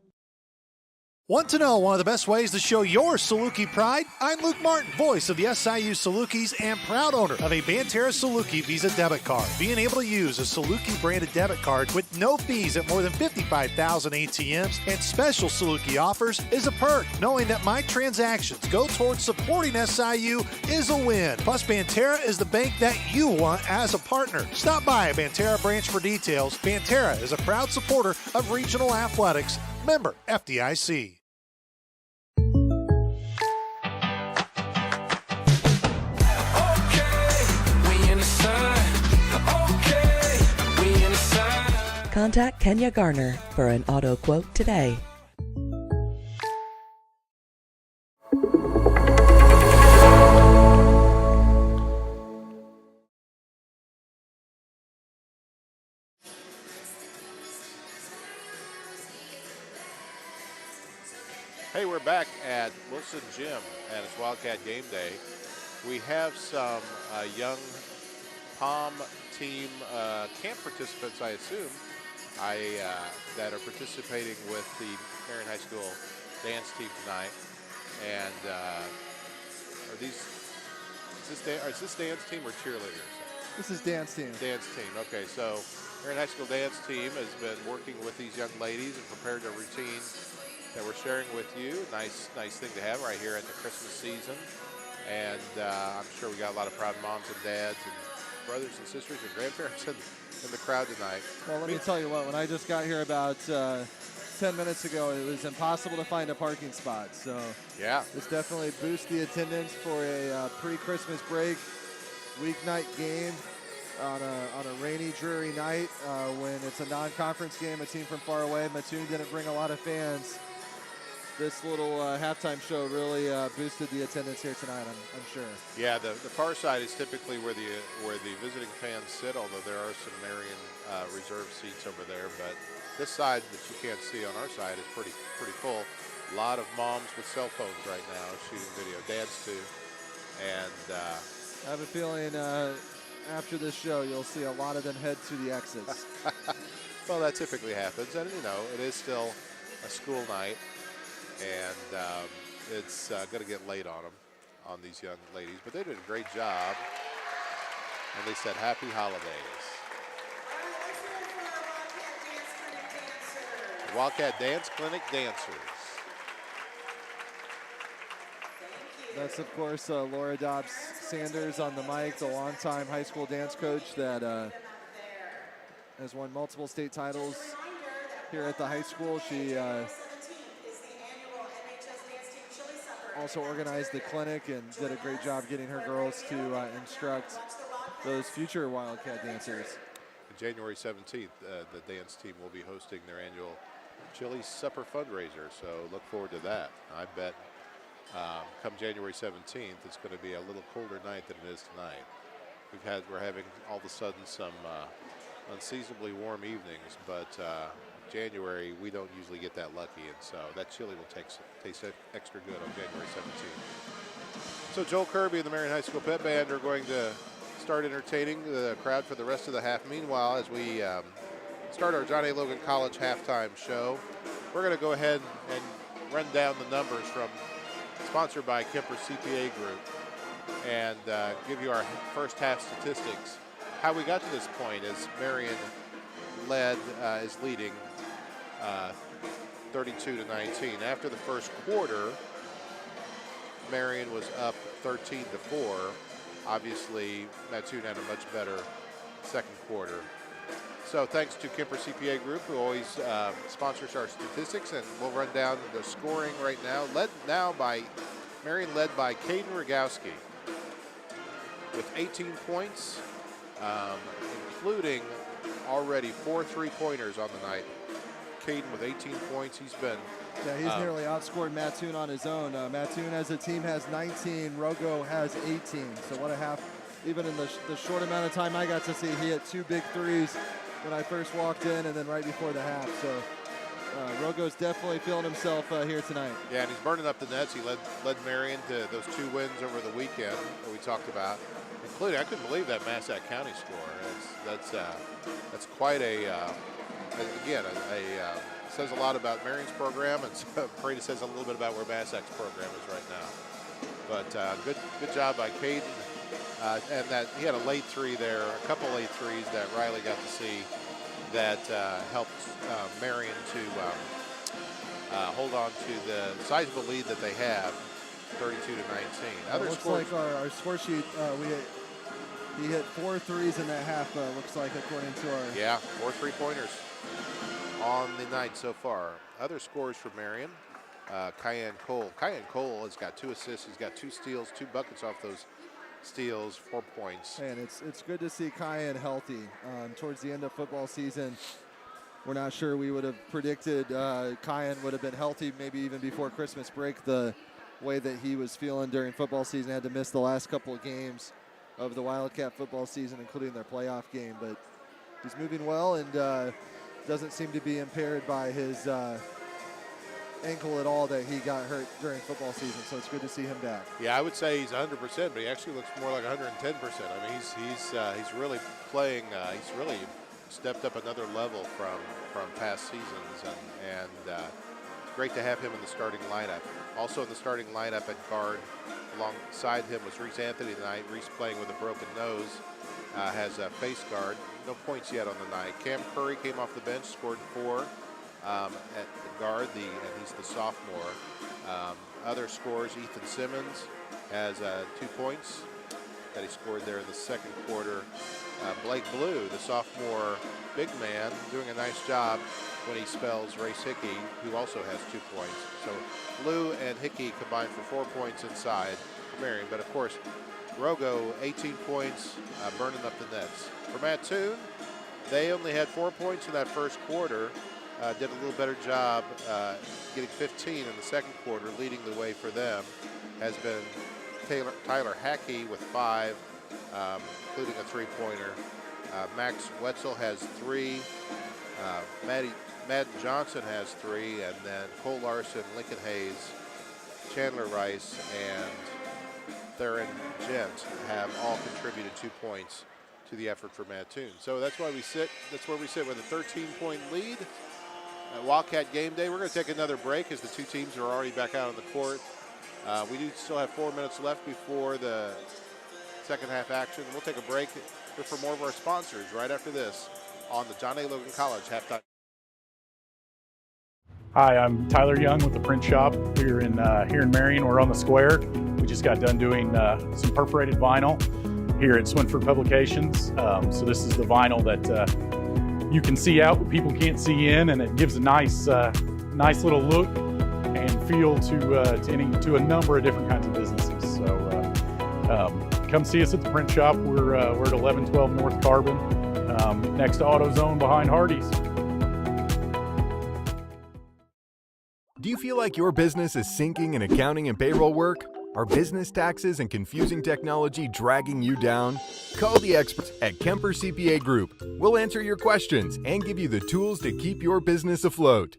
Want to know one of the best ways to show your Saluki pride? I'm Luke Martin, voice of the SIU Salukis and proud owner of a Banterra Saluki Visa debit card. Being able to use a Saluki branded debit card with no fees at more than 55,000 ATMs and special Saluki offers is a perk. Knowing that my transactions go towards supporting SIU is a win. Plus, Banterra is the bank that you want as a partner. Stop by a Banterra branch for details. Banterra is a proud supporter of regional athletics. Member FDIC. Contact Kenya Garner for an auto quote today. Hey, we're back at Wilson Gym, and it's Wildcat Game Day. We have some young POM team camp participants, I assume, that are participating with the Marion High School dance team tonight. And is this dance team or cheerleaders? This is dance team. Dance team. Okay, so Marion High School dance team has been working with these young ladies and prepared a routine that we're sharing with you. Nice thing to have right here at the Christmas season. And I'm sure we got a lot of proud moms and dads and brothers and sisters and grandparents in the crowd tonight. Well, let me tell you what, when I just got here about 10 minutes ago, it was impossible to find a parking spot. So yeah, this definitely boosts the attendance for a pre-Christmas break weeknight game on a rainy, dreary night when it's a non-conference game, a team from far away. Mattoon didn't bring a lot of fans. This little halftime show really boosted the attendance here tonight, I'm sure. Yeah, the far side is typically where the visiting fans sit, although there are some Marion reserve seats over there. But this side that you can't see on our side is pretty full. A lot of moms with cell phones right now shooting video, dads too. And I have a feeling after this show you'll see a lot of them head to the exits. Well, that typically happens, and it is still a school night. And it's going to get late on them, on these young ladies. But they did a great job. And they said, happy holidays. Wildcat Dance Clinic dancers. That's, of course, Laura Dobbs-Sanders on the mic, the longtime high school dance coach that has won multiple state titles here at the high school. She also organized the clinic and did a great job getting her girls to instruct those future Wildcat dancers. January 17th, the dance team will be hosting their annual Chili Supper fundraiser, so look forward to that. I bet come January 17th, it's going to be a little colder night than it is tonight. We're having all of a sudden some unseasonably warm evenings, but January, we don't usually get that lucky, and so that chili will taste extra good on January 17th. So Joel Kirby and the Marion High School Pep Band are going to start entertaining the crowd for the rest of the half. Meanwhile, as we start our John A. Logan College halftime show, we're going to go ahead and run down the numbers sponsored by Kemper CPA Group, and give you our first half statistics. How we got to this point is Marion is leading 32-19. After the first quarter, Marion was up 13-4. Obviously, Mattoon had a much better second quarter. So thanks to Kemper CPA Group, who always sponsors our statistics, and we'll run down the scoring right now. Marion led by Caden Rogowski with 18 points, including already 4 3-pointers on the night. Caden with 18 points. He's been Yeah, he's nearly outscored Mattoon on his own. Mattoon as a team has 19, Rogo has 18. So what a half. Even in the short amount of time I got to see, he hit 2 big threes when I first walked in and then right before the half. So Rogo's definitely feeling himself here tonight. Yeah, and he's burning up the nets. He led Marion to those 2 wins over the weekend that we talked about, including, I couldn't believe that Massac County score. That's quite says a lot about Marion's program, and so I'm afraid it says a little bit about where Massac's program is right now. But good job by Caden, and that he had a late 3 there, a couple late 3s that Riley got to see that helped Marion to hold on to the sizable lead that they have, 32-19. Other looks scores, like our score sheet, he hit 4 threes in that half, looks like, according to our... Yeah, 4 3-pointers on the night so far. Other scores for Marion, Cayenne Cole. Cayenne Cole has got 2 assists. He's got 2 steals, 2 buckets off those steals, 4 points. And it's good to see Cayenne healthy. Towards the end of football season, we're not sure we would have predicted Cayenne would have been healthy maybe even before Christmas break. The way that he was feeling during football season, had to miss the last couple of games of the Wildcat football season, including their playoff game. But he's moving well and doesn't seem to be impaired by his ankle at all that he got hurt during football season. So it's good to see him back. Yeah, I would say he's 100%, but he actually looks more like 110%. I mean, he's really playing. He's really stepped up another level from past seasons, and it's great to have him in the starting lineup. Also in the starting lineup at guard alongside him was Reese Anthony tonight. Reese playing with a broken nose, has a face guard. No points yet on the night. Cam Curry came off the bench, scored 4 at the guard, and he's the sophomore. Other scores, Ethan Simmons has 2 points that he scored there in the second quarter. Blake Blue, the sophomore big man, doing a nice job when he spells Race Hickey, who also has 2 points. So Blue and Hickey combined for 4 points inside for Marion. But of course, Rogo, 18 points, burning up the nets. For Mattoon, they only had 4 points in that first quarter. Did a little better job getting 15 in the second quarter. Leading the way for them has been Tyler Hackey with 5, including a 3-pointer. Max Wetzel has 3. Madden Johnson has 3, and then Cole Larson, Lincoln Hayes, Chandler Rice, and Theron Gent have all contributed 2 points to the effort for Mattoon. So that's why we sit. That's where we sit with a 13-point lead. Wildcat Game Day. We're going to take another break as the 2 teams are already back out on the court. We do still have 4 minutes left before the second half action. We'll take a break for more of our sponsors right after this on the John A. Logan College halftime. Hi, I'm Tyler Young with the Print Shop here in Marion. We're on the square. We just got done doing some perforated vinyl here at Swinford Publications. So this is the vinyl that you can see out, but people can't see in, and it gives a nice little look and feel to a number of different kinds of businesses. So come see us at the Print Shop. We're at 1112 North Carbon, next to AutoZone behind Hardee's. Do you feel like your business is sinking in accounting and payroll work? Are business taxes and confusing technology dragging you down? Call the experts at Kemper CPA Group. We'll answer your questions and give you the tools to keep your business afloat.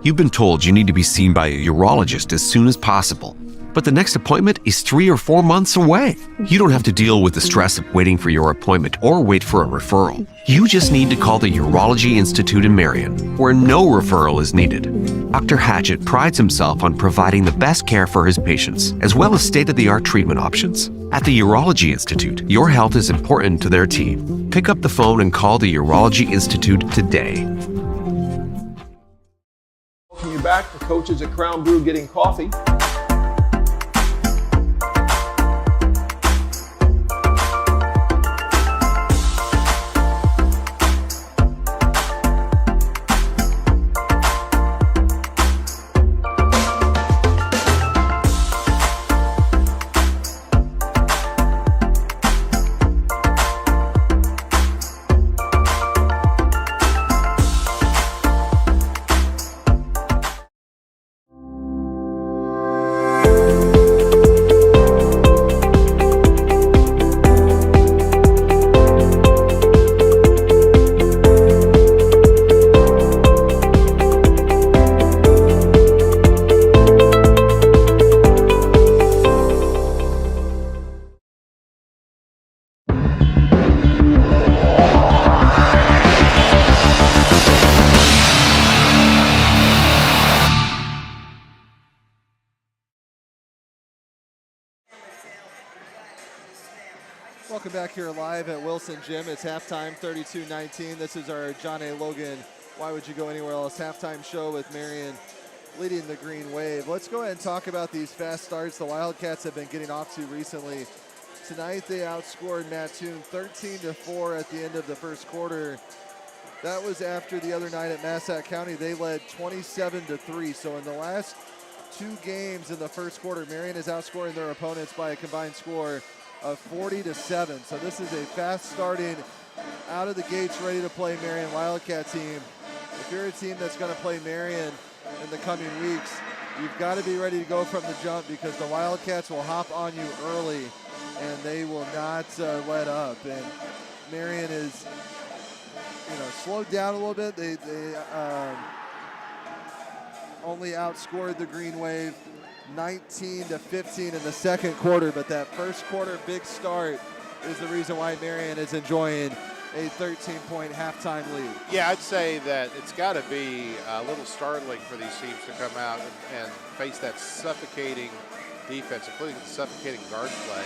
You've been told you need to be seen by a urologist as soon as possible, but the next appointment is 3 or 4 months away. You don't have to deal with the stress of waiting for your appointment or wait for a referral. You just need to call the Urology Institute in Marion, where no referral is needed. Dr. Hatchett prides himself on providing the best care for his patients, as well as state-of-the-art treatment options. At the Urology Institute, your health is important to their team. Pick up the phone and call the Urology Institute today. Welcome you back. The coaches at Crown Brew getting coffee. Welcome back here live at Wilson Gym. It's halftime, 32-19. This is our John A. Logan Why Would You Go Anywhere Else halftime show with Marion leading the Green Wave. Let's go ahead and talk about these fast starts the Wildcats have been getting off to recently. Tonight they outscored Mattoon 13-4 at the end of the first quarter. That was after the other night at Massac County. They led 27-3. So in the last 2 games in the first quarter, Marion is outscoring their opponents by a combined score of 40-7. So this is a fast starting, out of the gates, ready to play Marion Wildcat team. If you're a team that's going to play Marion in the coming weeks, you've got to be ready to go from the jump, because the Wildcats will hop on you early and they will not let up. And Marion is, slowed down a little bit. They only outscored the Green Wave 19-15 in the second quarter, but that first quarter big start is the reason why Marion is enjoying a 13-point halftime lead. Yeah, I'd say that it's got to be a little startling for these teams to come out and face that suffocating defense, including the suffocating guard play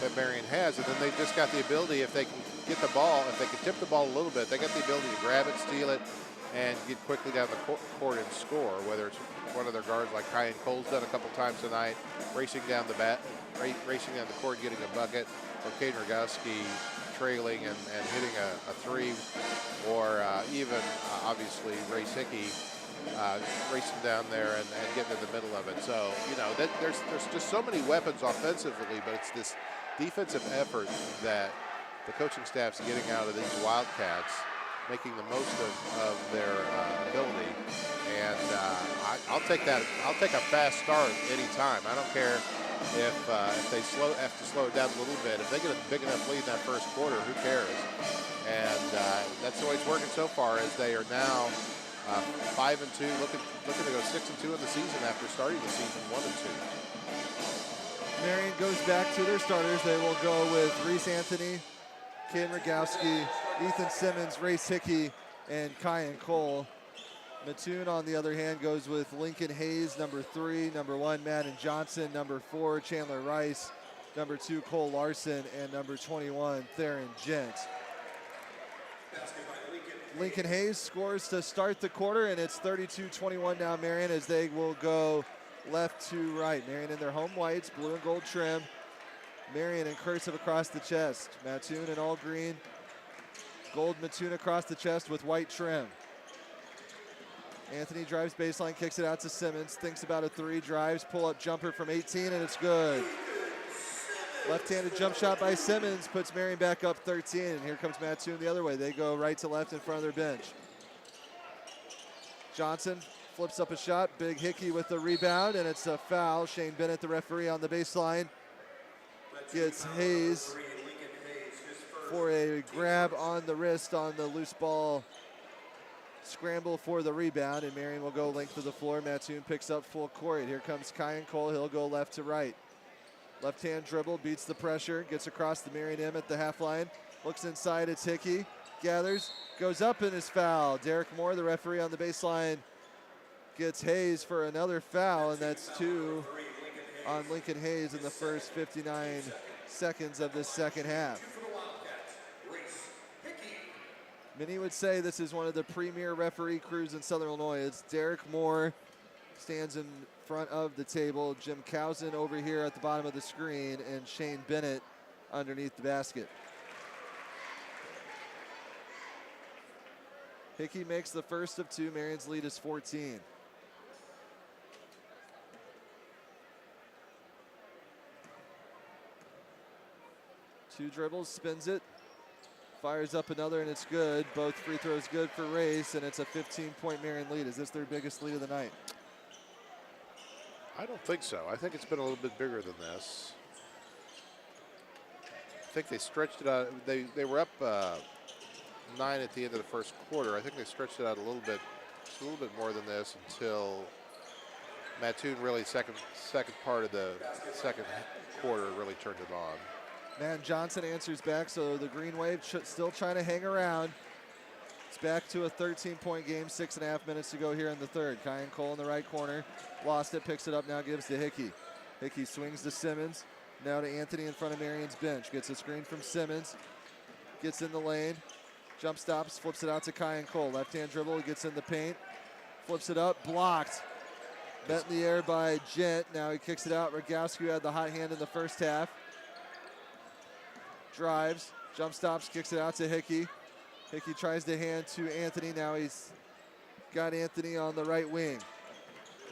that Marion has. And then they've just got the ability, if they can get the ball, if they can tip the ball a little bit, they got the ability to grab it, steal it, and get quickly down the court and score, whether it's one of their guards like Kyan Cole's done a couple times tonight, racing down the court, getting a bucket, or Caden Rogowski trailing and hitting a 3, or even obviously Ray Hickey racing down there and getting in the middle of it. So, there's just so many weapons offensively, but it's this defensive effort that the coaching staff's getting out of these Wildcats, making the most of their ability. And I'll take that. I'll take a fast start anytime. I don't care if they have to slow it down a little bit. If they get a big enough lead in that first quarter, who cares? And that's the way it's working so far, as they are now 5-2, looking to go 6-2 in the season after starting the season 1-2. Marion goes back to their starters. They will go with Reese Anthony, Ken Rogowski, Ethan Simmons, Race Hickey, and Kyan Cole. Mattoon, on the other hand, goes with Lincoln Hayes, number 3, number 1, Madden Johnson, number 4, Chandler Rice, number 2, Cole Larson, and number 21, Theron Gent. Lincoln Hayes scores to start the quarter, and it's 32-21 now, Marion, as they will go left to right. Marion in their home whites, blue and gold trim. Marion in cursive across the chest. Mattoon in all green. Gold Mattoon across the chest with white trim. Anthony drives baseline, kicks it out to Simmons, thinks about a 3, drives, pull-up jumper from 18, and it's good. Left-handed jump shot by Simmons puts Marion back up 13, and here comes Mattoon the other way. They go right to left in front of their bench. Johnson flips up a shot, Big Hickey with the rebound, and it's a foul. Shane Bennett, the referee, on the baseline, gets Hayes for a grab on the wrist on the loose ball scramble for the rebound, and Marion will go length of the floor. Mattoon picks up full court. Here comes Kyan Cole. He'll go left to right. Left-hand dribble, beats the pressure, gets across the Marion M at the half line, looks inside, it's Hickey, gathers, goes up and is fouled. Derek Moore, the referee on the baseline, gets Hayes for another foul, and that's 2 on Lincoln Hayes in the first 59 seconds of this second half. Many would say this is one of the premier referee crews in Southern Illinois. It's Derek Moore stands in front of the table, Jim Cowsen over here at the bottom of the screen, and Shane Bennett underneath the basket. Hickey makes the first of 2. Marion's lead is 14. Two dribbles, spins it, fires up another, and it's good. Both free throws good for Race, and it's a 15-point Marion lead. Is this their biggest lead of the night? I don't think so. I think it's been a little bit bigger than this. I think they stretched it out. They were up 9 at the end of the first quarter. I think they stretched it out a little bit more than this until Mattoon really second part of the second quarter really turned it on. Man Johnson answers back, so the Green Wave still trying to hang around. It's back to a 13-point game, 6.5 minutes to go here in the third. Kyan Cole in the right corner, lost it, picks it up, now gives to Hickey. Hickey swings to Simmons, Now to Anthony in front of Marion's bench. Gets a screen from Simmons. Gets in the lane. Jump stops, flips it out to Kyan Cole. Left-hand dribble, he gets in the paint. Flips it up, blocked. Bent in the air by Gent. Now he kicks it out. Rogowski had the hot hand in the first half. Drives, jump stops, kicks it out to Hickey. Hickey tries to hand to Anthony. Now he's got Anthony on the right wing.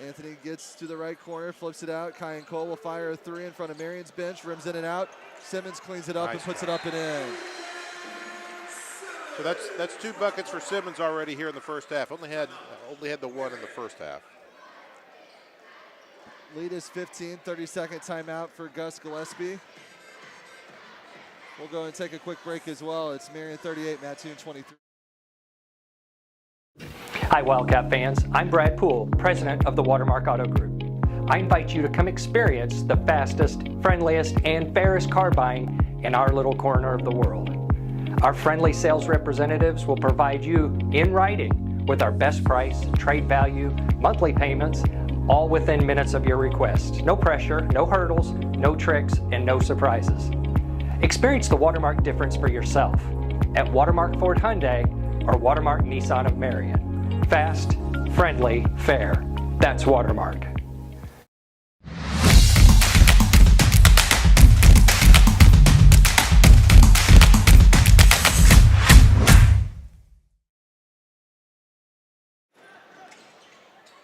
Anthony gets to the right corner, flips it out. Kyan Cole will fire a three in front of Marion's bench, rims in and out. Simmons cleans it up and puts it up and in. So that's 2 buckets for Simmons already here in the first half. Only had the one in the first half. Lead is 15, 30-second timeout for Gus Gillespie. We'll go and take a quick break as well. It's Marion 38, Mattoon 23. Hi, Wildcat fans. I'm Brad Poole, president of the Watermark Auto Group. I invite you to come experience the fastest, friendliest, and fairest car buying in our little corner of the world. Our friendly sales representatives will provide you in writing with our best price, trade value, monthly payments, all within minutes of your request. No pressure, no hurdles, no tricks, and no surprises. Experience the Watermark difference for yourself at Watermark Ford Hyundai or Watermark Nissan of Marion. Fast, friendly, fair. That's Watermark.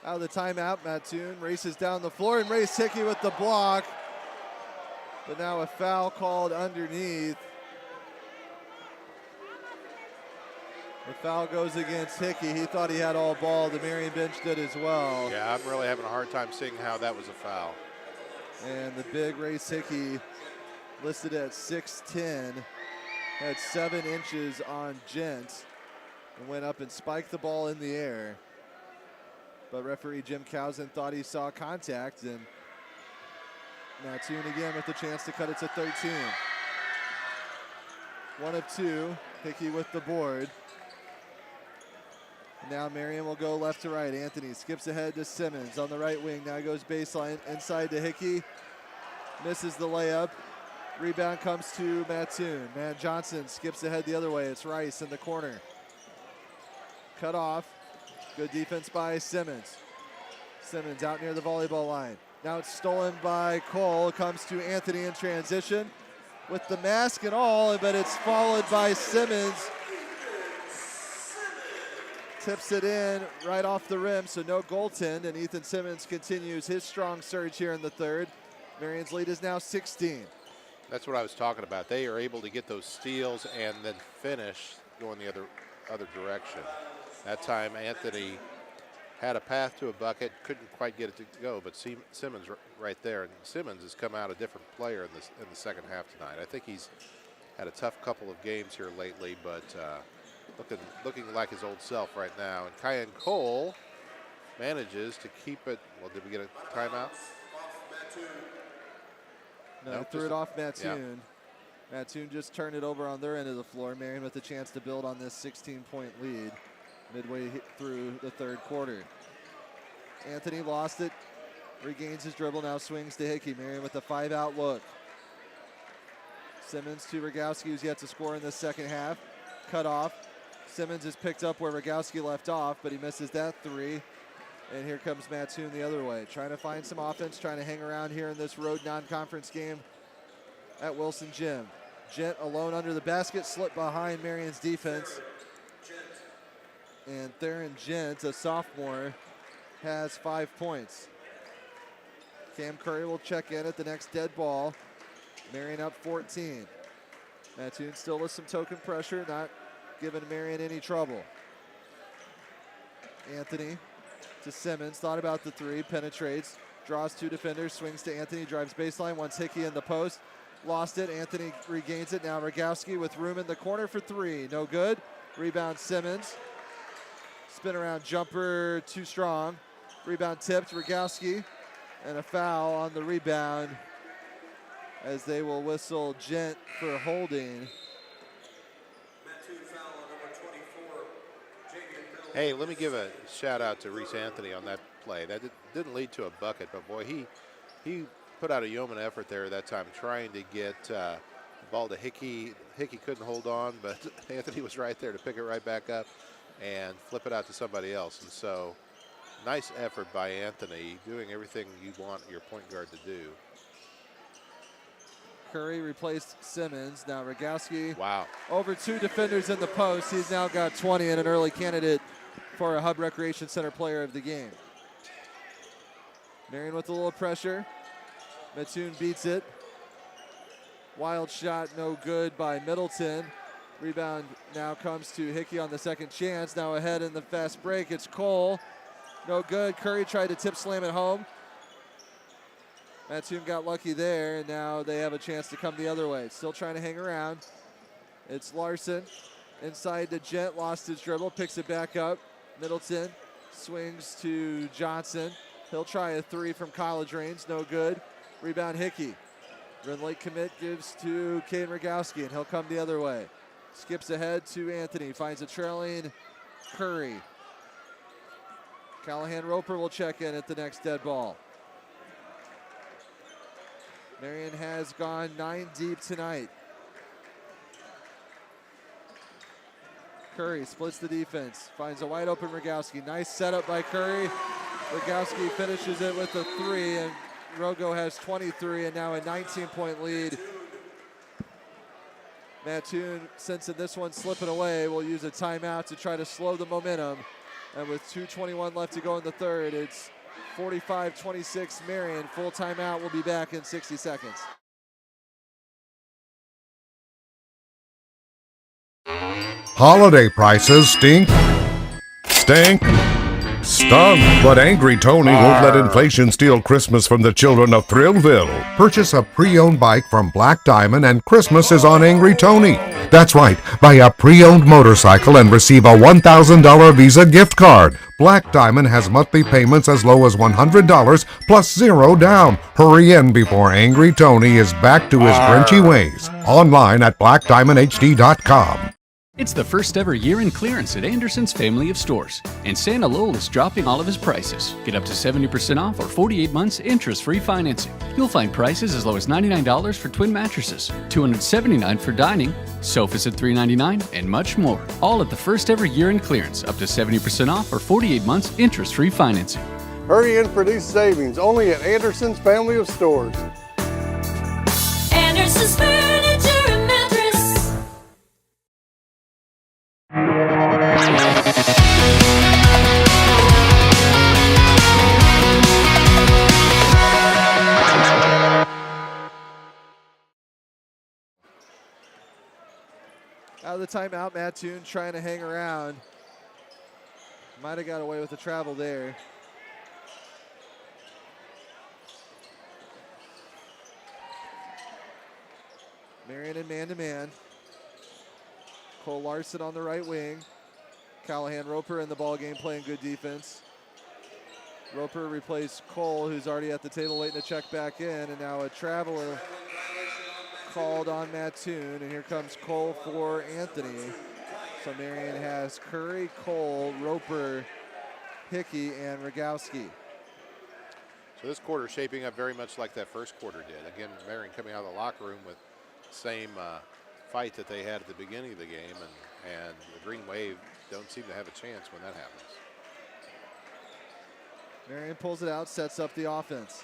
Out of the timeout, Mattoon races down the floor and Ray Hickey with the block. But now a foul called underneath. The foul goes against Hickey. He thought he had all ball. The Marion bench did as well. Yeah, I'm really having a hard time seeing how that was a foul. And the big Ray Hickey, listed at 6'10", had 7 inches on Gent and went up and spiked the ball in the air. But referee Jim Cowsen thought he saw contact, and Mattoon again with the chance to cut it to 13. 1 of 2, Hickey with the board. Now Marion will go left to right. Anthony skips ahead to Simmons on the right wing. Now goes baseline inside to Hickey. Misses the layup. Rebound comes to Mattoon. Matt Johnson skips ahead the other way. It's Rice in the corner. Cut off. Good defense by Simmons. Simmons out near the volleyball line. Now it's stolen by Cole. Comes to Anthony in transition with the mask and all, but it's followed by Simmons. Tips it in right off the rim, so no goaltend, and Ethan Simmons continues his strong surge here in the third. Marion's lead is now 16. That's what I was talking about. They are able to get those steals and then finish going the other direction. That time Anthony had a path to a bucket, couldn't quite get it to go, but Simmons right there. And Simmons has come out a different player in the second half tonight. I think he's had a tough couple of games here lately, but looking like his old self right now. And Kyan Cole manages to keep it. Well, did we get a timeout? No, threw it off Mattoon. Yeah. Mattoon just turned it over on their end of the floor. Marion with a chance to build on this 16-point lead midway through the third quarter. Anthony lost it, regains his dribble, now swings to Hickey. Marion with a 5-out look. Simmons to Rogowski, who's yet to score in the second half. Cut off. Simmons is picked up where Rogowski left off, but he misses that three. And here comes Mattoon the other way, trying to find some offense, trying to hang around here in this road non-conference game at Wilson Gym. Gent alone under the basket, slipped behind Marion's defense. And Theron Gent, a sophomore, has 5 points. Cam Curry will check in at the next dead ball. Marion up 14. Mattoon still with some token pressure, not giving Marion any trouble. Anthony to Simmons, thought about the three, penetrates, draws 2 defenders, swings to Anthony, drives baseline, wants Hickey in the post, lost it, Anthony regains it, now Rogowski with room in the corner for 3, no good. Rebound Simmons, spin around jumper, too strong. Rebound tipped, Rogowski, and a foul on the rebound as they will whistle Gent for holding. Hey, let me give a shout out to Reese Anthony on that play. That didn't lead to a bucket, but boy, he put out a yeoman effort there that time, trying to get the ball to Hickey. Hickey couldn't hold on, but Anthony was right there to pick it right back up and flip it out to somebody else. And so, nice effort by Anthony, doing everything you want your point guard to do. Curry replaced Simmons. Now Rogowski. Wow. Over 2 defenders in the post. He's now got 20 and an early candidate for a Hub Recreation Center player of the game. Marion with a little pressure. Mattoon beats it. Wild shot, no good by Middleton. Rebound now comes to Hickey on the second chance. Now ahead in the fast break, it's Cole. No good. Curry tried to tip slam it home. Mattoon got lucky there, and now they have a chance to come the other way. Still trying to hang around. It's Larson inside to Gent, lost his dribble, picks it back up. Middleton swings to Johnson. He'll try a 3 from college range, no good. Rebound Hickey. Run late commit gives to Caden Rogowski, and he'll come the other way. Skips ahead to Anthony, finds a trailing Curry. Callahan Roper will check in at the next dead ball. Marion has gone 9 deep tonight. Curry splits the defense, finds a wide open Rogowski. Nice setup by Curry. Rogowski finishes it with a 3, and Rogo has 23 and now a 19-point lead. Mattoon, sensing this one slipping away, will use a timeout to try to slow the momentum. And with 2:21 left to go in the third, it's 45-26 Marion. Full timeout. We'll be back in 60 seconds. Holiday prices stink, stink, stunk, but Angry Tony won't let inflation steal Christmas from the children of Thrillville. Purchase a pre-owned bike from Black Diamond and Christmas is on Angry Tony. That's right, buy a pre-owned motorcycle and receive a $1,000 Visa gift card. Black Diamond has monthly payments as low as $100 plus 0 down. Hurry in before Angry Tony is back to his Grinchy ways. Online at blackdiamondhd.com. It's the first ever year-end clearance at Anderson's family of stores, and Santa Lowell is dropping all of his prices. Get up to 70% off or 48 months interest-free financing. You'll find prices as low as $99 for twin mattresses, $279 for dining, sofas at $399, and much more. All at the first ever year-end clearance, up to 70% off or 48 months interest-free financing. Hurry in for these savings, only at Anderson's family of stores. Anderson's Furniture and Mattress. Out of the timeout, Mattoon trying to hang around. Might have got away with the travel there. Marion in man-to-man. Cole Larson on the right wing. Callahan Roper in the ball game playing good defense. Roper replaced Cole, who's already at the table waiting to check back in, and now a traveler called on Mattoon, and here comes Cole for Anthony. So Marion has Curry, Cole, Roper, Hickey, and Rogowski. So this quarter shaping up very much like that first quarter did. Again, Marion coming out of the locker room with the same fight that they had at the beginning of the game, and the Green Wave don't seem to have a chance when that happens. Marion pulls it out, sets up the offense.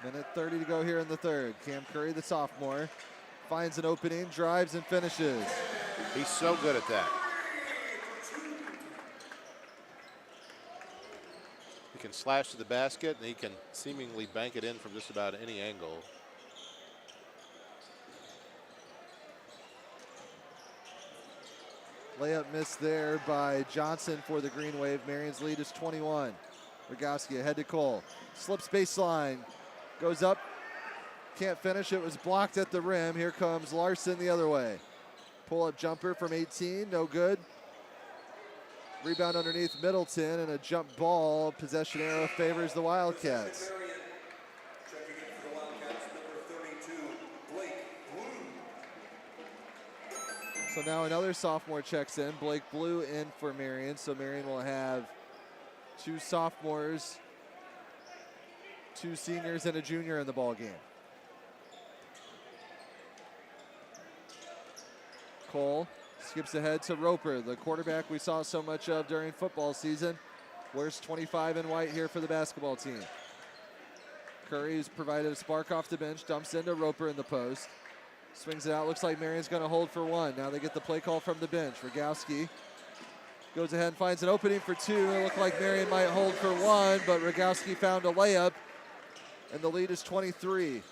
Minute 30 to go here in the third. Cam Curry, the sophomore, finds an opening, drives and finishes. He's so good at that. He can slash to the basket, and he can seemingly bank it in from just about any angle. Layup missed there by Johnson for the Green Wave. Marion's lead is 21. Rogowski ahead to Cole. Slips baseline. Goes up. Can't finish. It was blocked at the rim. Here comes Larson the other way. Pull-up jumper from 18. No good. Rebound underneath Middleton, and a jump ball. Possession arrow favors the Wildcats. So now another sophomore checks in. Blake Blue in for Marion. So Marion will have 2 sophomores, 2 seniors, and a junior in the ball game. Cole skips ahead to Roper, the quarterback we saw so much of during football season. Wears 25 in white here for the basketball team. Curry's provided a spark off the bench, dumps into Roper in the post. Swings it out, looks like Marion's gonna hold for 1. Now they get the play call from the bench. Rogowski goes ahead and finds an opening for 2. It looked like Marion might hold for 1, but Rogowski found a layup, and the lead is 23.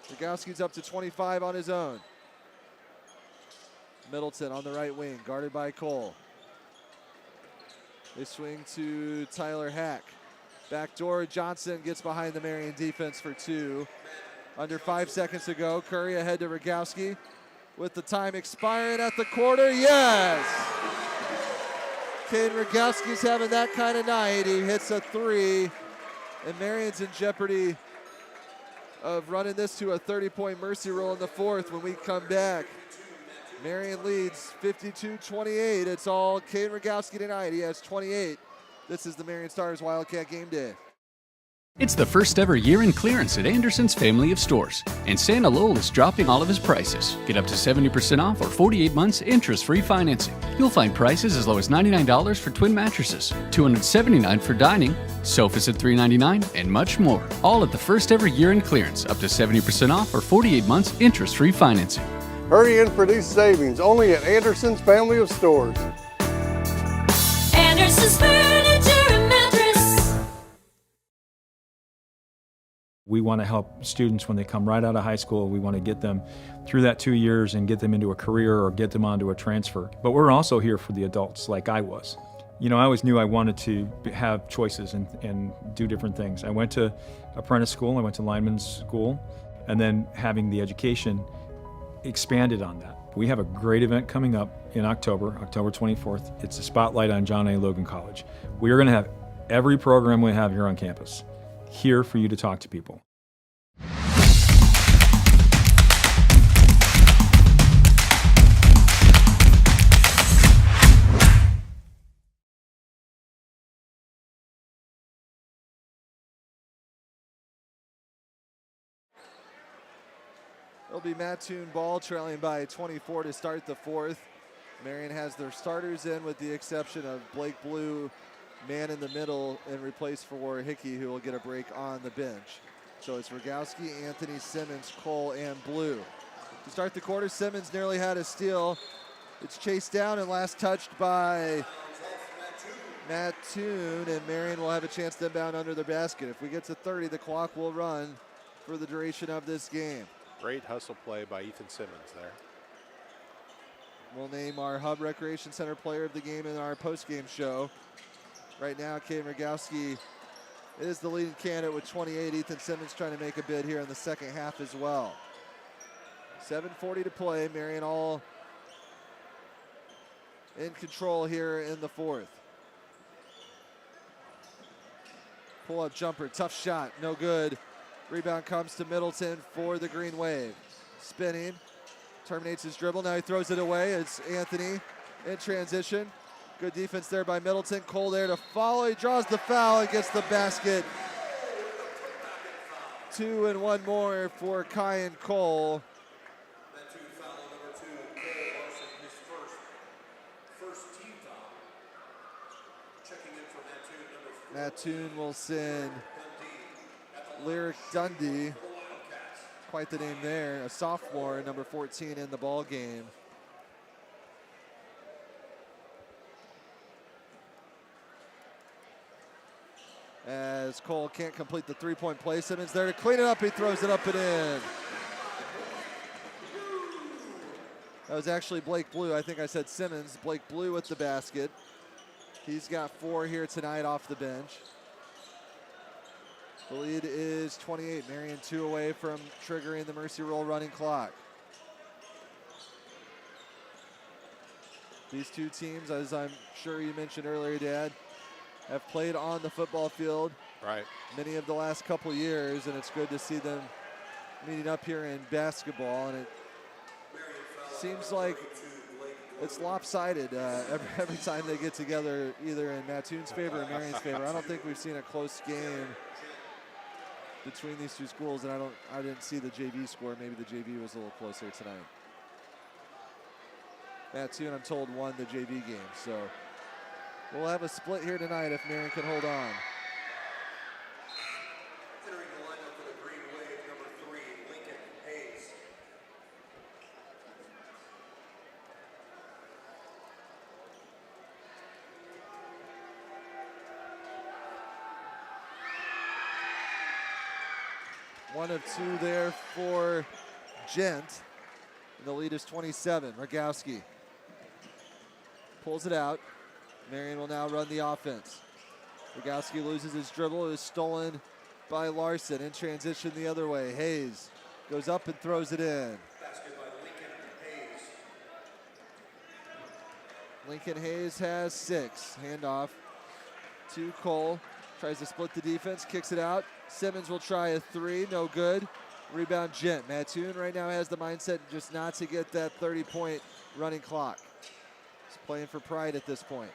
Rogowski's up to 25 on his own. Middleton on the right wing, guarded by Cole. They swing to Tyler Hack. Backdoor, Johnson gets behind the Marion defense for 2. Under 5 seconds to go. Curry ahead to Rogowski with the time expiring at the quarter. Yes! Caden Rogowski's having that kind of night. He hits a 3, and Marion's in jeopardy of running this to a 30-point mercy roll in the 4th when we come back. Marion leads 52-28. It's all Caden Rogowski tonight. He has 28. This is the Marion Stars Wildcat Game Day. It's the first ever year-end clearance at Anderson's family of stores, and Santa Lowell is dropping all of his prices. Get up to 70% off or 48 months interest-free financing. You'll find prices as low as $99 for twin mattresses, $279 for dining, sofas at $399, and much more. All at the first ever year-end clearance, up to 70% off or 48 months interest-free financing. Hurry in for these savings, only at Anderson's family of stores. Anderson's Furniture and Mattress. We want to help students when they come right out of high school. We want to get them through that 2 years and get them into a career or get them onto a transfer. But we're also here for the adults, like I was. You know, I always knew I wanted to have choices and do different things. I went to apprentice school, I went to lineman's school, and then having the education expanded on that. We have a great event coming up in October 24th. It's a spotlight on John A. Logan College. We are going to have every program we have here on campus here for you to talk to people. It'll be Mattoon ball, trailing by 24 to start the 4th. Marion has their starters in with the exception of Blake Blue, man in the middle, and replaced for Hickey, who will get a break on the bench. So it's Rogowski, Anthony, Simmons, Cole, and Blue. To start the quarter, Simmons nearly had a steal. It's chased down and last touched by Mattoon, and Marion will have a chance to inbound under their basket. If we get to 30, the clock will run for the duration of this game. Great hustle play by Ethan Simmons there. We'll name our Hub Recreation Center player of the game in our post-game show. Right now, Caden Rogowski is the leading candidate with 28. Ethan Simmons trying to make a bid here in the second half as well. 7:40 to play. Marion all in control here in the 4th. Pull-up jumper, tough shot, no good. Rebound comes to Middleton for the Green Wave. Spinning, terminates his dribble. Now he throws it away. It's Anthony in transition. Good defense there by Middleton. Cole there to follow. He draws the foul and gets the basket. 2 and 1 more for Kyan Cole. Mattoon will send Lyric Dundee, quite the name there, a sophomore, number 14 in the ball game. As Cole can't complete the three-point play, Simmons there to clean it up, he throws it up and in. That was actually Blake Blue, I think I said Simmons. Blake Blue with the basket. He's got 4 here tonight off the bench. The lead is 28. Marion 2 away from triggering the mercy roll running clock. These two teams, as I'm sure you mentioned earlier, Dad, have played on the football field many of the last couple years, and it's good to see them meeting up here in basketball. And it seems like it's lopsided every time they get together, either in Mattoon's favor or Marion's favor. I don't think we've seen a close game between these two schools, and I didn't see the JV score. Maybe the JV was a little closer tonight. Mattoon, I'm told, won the JV game, so we'll have a split here tonight if Marion can hold on. Entering the lineup for the Green Wave, number 3, Lincoln Hayes. One of two there for Gent. And the lead is 27. Rogowski pulls it out. Marion will now run the offense. Rogowski loses his dribble. It is stolen by Larson. In transition the other way. Hayes goes up and throws it in. Basket by Lincoln Hayes. Lincoln Hayes has 6. Handoff to Cole. Tries to split the defense. Kicks it out. Simmons will try a 3. No good. Rebound Gent. Mattoon right now has the mindset just not to get that 30-point running clock. He's playing for pride at this point.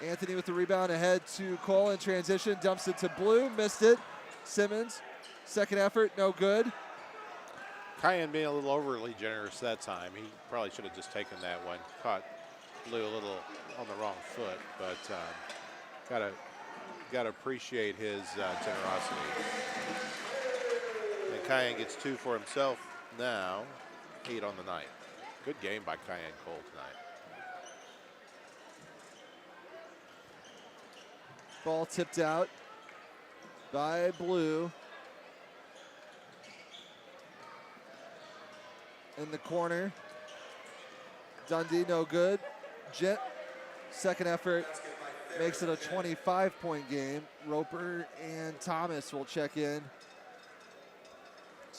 Anthony with the rebound ahead to Cole in transition. Dumps it to Blue. Missed it. Simmons. Second effort. No good. Cayenne being a little overly generous that time. He probably should have just taken that one. Caught Blue a little on the wrong foot, but gotta appreciate his generosity. And Cayenne gets 2 for himself now. 8 on the night. Good game by Cayenne Cole tonight. Ball tipped out by Blue. In the corner. Dundee, no good. Gent, second effort, makes it a 25-point game. Roper and Thomas will check in.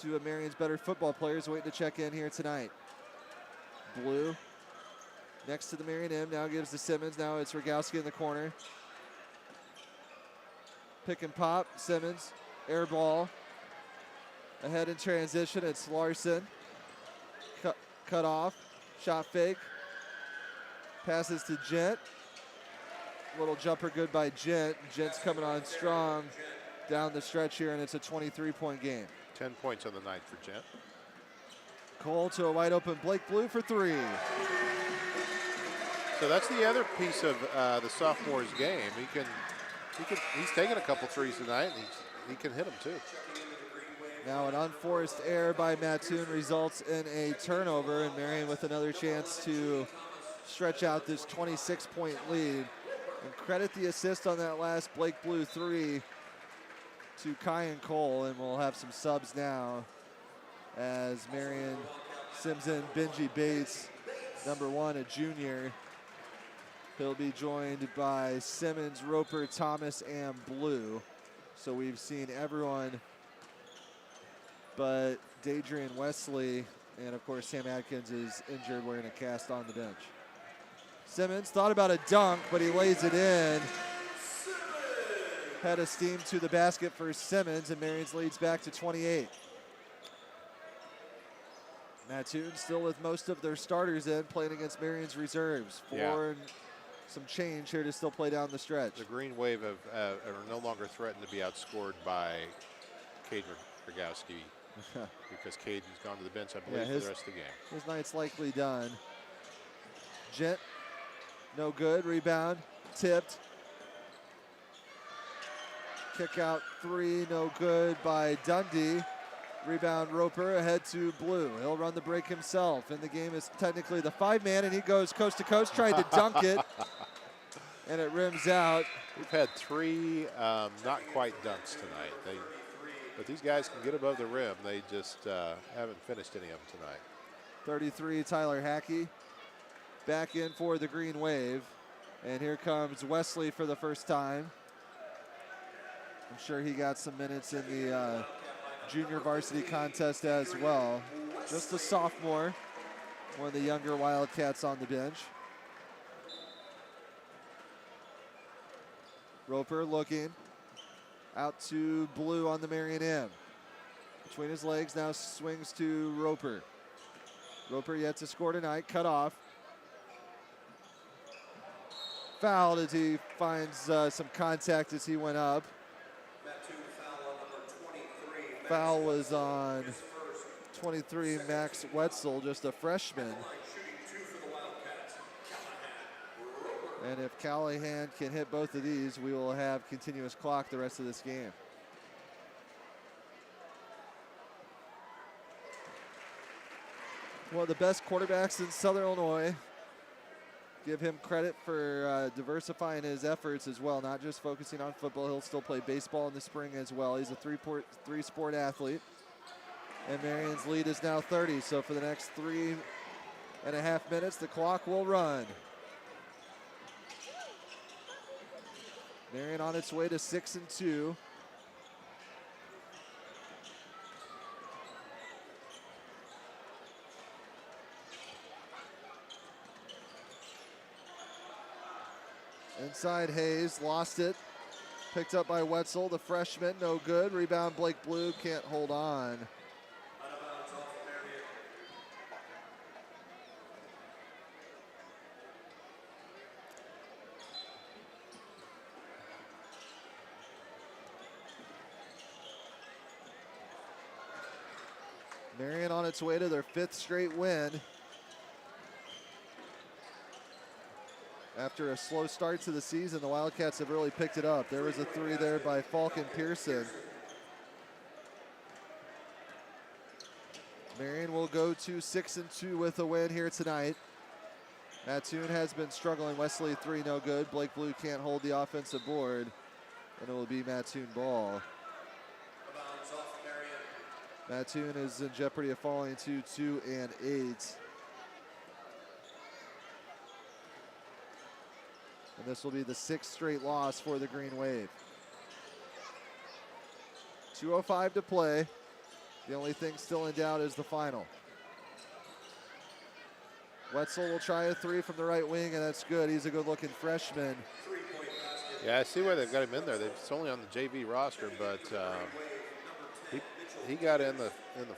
Two of Marion's better football players waiting to check in here tonight. Blue next to the Marion M, now gives to Simmons. Now it's Rogowski in the corner. Pick and pop, Simmons, air ball. Ahead in transition, it's Larson. Cut off, shot fake. Passes to Gent. Little jumper good by Gent. Gent's coming on strong down the stretch here, and it's a 23-point game. 10 points on the night for Gent. Cole to a wide open Blake Blue for 3. So that's the other piece of the sophomore's game. He's taking a couple threes tonight, and he can hit them too. Now an unforced error by Mattoon results in a turnover, and Marion with another chance to stretch out this 26-point lead. And credit the assist on that last Blake Blue 3 to Cayenne Cole, and we'll have some subs now as Marion sims in Benji Bates, number 1, a junior. He'll be joined by Simmons, Roper, Thomas, and Blue. So we've seen everyone but Dadrian Wesley, and of course Sam Atkins is injured wearing a cast on the bench. Simmons thought about a dunk, but he lays it in. Head of steam to the basket for Simmons, and Marion's leads back to 28. Mattoon still with most of their starters in, playing against Marion's reserves. 4 and some change here to still play down the stretch. The Green Wave are no longer threatened to be outscored by Cade Rogowski because Cade has gone to the bench, I believe, for the rest of the game. His night's likely done. Gent, no good. Rebound, tipped. Kick out 3, no good by Dundee. Rebound Roper ahead to Blue. He'll run the break himself, and the game is technically the 5-man, and he goes coast to coast, tried to dunk it, and it rims out. We've had 3 not quite dunks tonight. But these guys can get above the rim. They just haven't finished any of them tonight. 33, Tyler Hackey back in for the Green Wave. And here comes Wesley for the first time. I'm sure he got some minutes in the junior varsity contest as well. Just a sophomore, one of the younger Wildcats on the bench. Roper looking out to Blue on the Marion M. Between his legs, now swings to Roper. Roper yet to score tonight, cut off. Fouled as he finds some contact as he went up. Foul was on 23, Max Wetzel, just a freshman. And if Callahan can hit both of these, we will have continuous clock the rest of this game. One of the best quarterbacks in Southern Illinois. Give him credit for diversifying his efforts as well, not just focusing on football. He'll still play baseball in the spring as well. He's a three-sport athlete. And Marion's lead is now 30, so for the next 3.5 minutes, the clock will run. Marion on its way to 6-2. Inside Hayes, lost it. Picked up by Wetzel, the freshman, no good. Rebound, Blake Blue can't hold on. Marion on its way to their 5th straight win. After a slow start to the season, the Wildcats have really picked it up. There was a 3 there by Falcon Pearson. Marion will go to 6-2 with a win here tonight. Mattoon has been struggling. Wesley 3, no good. Blake Blue can't hold the offensive board, and it will be Mattoon ball. Mattoon is in jeopardy of falling to 2-8. And this will be the 6th straight loss for the Green Wave. 2:05 to play. The only thing still in doubt is the final. Wetzel will try a 3 from the right wing, and that's good. He's a good-looking freshman. Yeah, I see why they've got him in there. It's only on the JV roster, but he got in the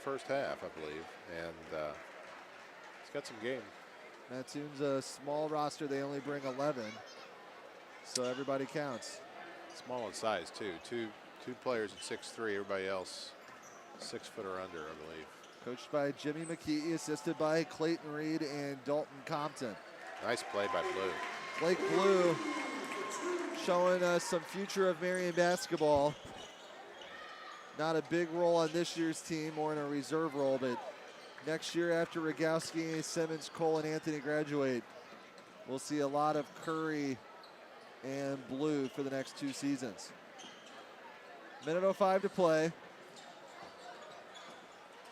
first half, I believe, and he's got some game. Mattoon's a small roster. They only bring 11, so everybody counts. Small in size, too. Two players at 6'3", everybody else 6 foot or under, I believe. Coached by Jimmy McKee, assisted by Clayton Reed and Dalton Compton. Nice play by Blue. Blake Blue showing us some future of Marion basketball. Not a big role on this year's team, more in a reserve role, but next year after Rogowski, Simmons, Cole, and Anthony graduate, we'll see a lot of Curry and Blue for the next 2 seasons. 1:05 to play.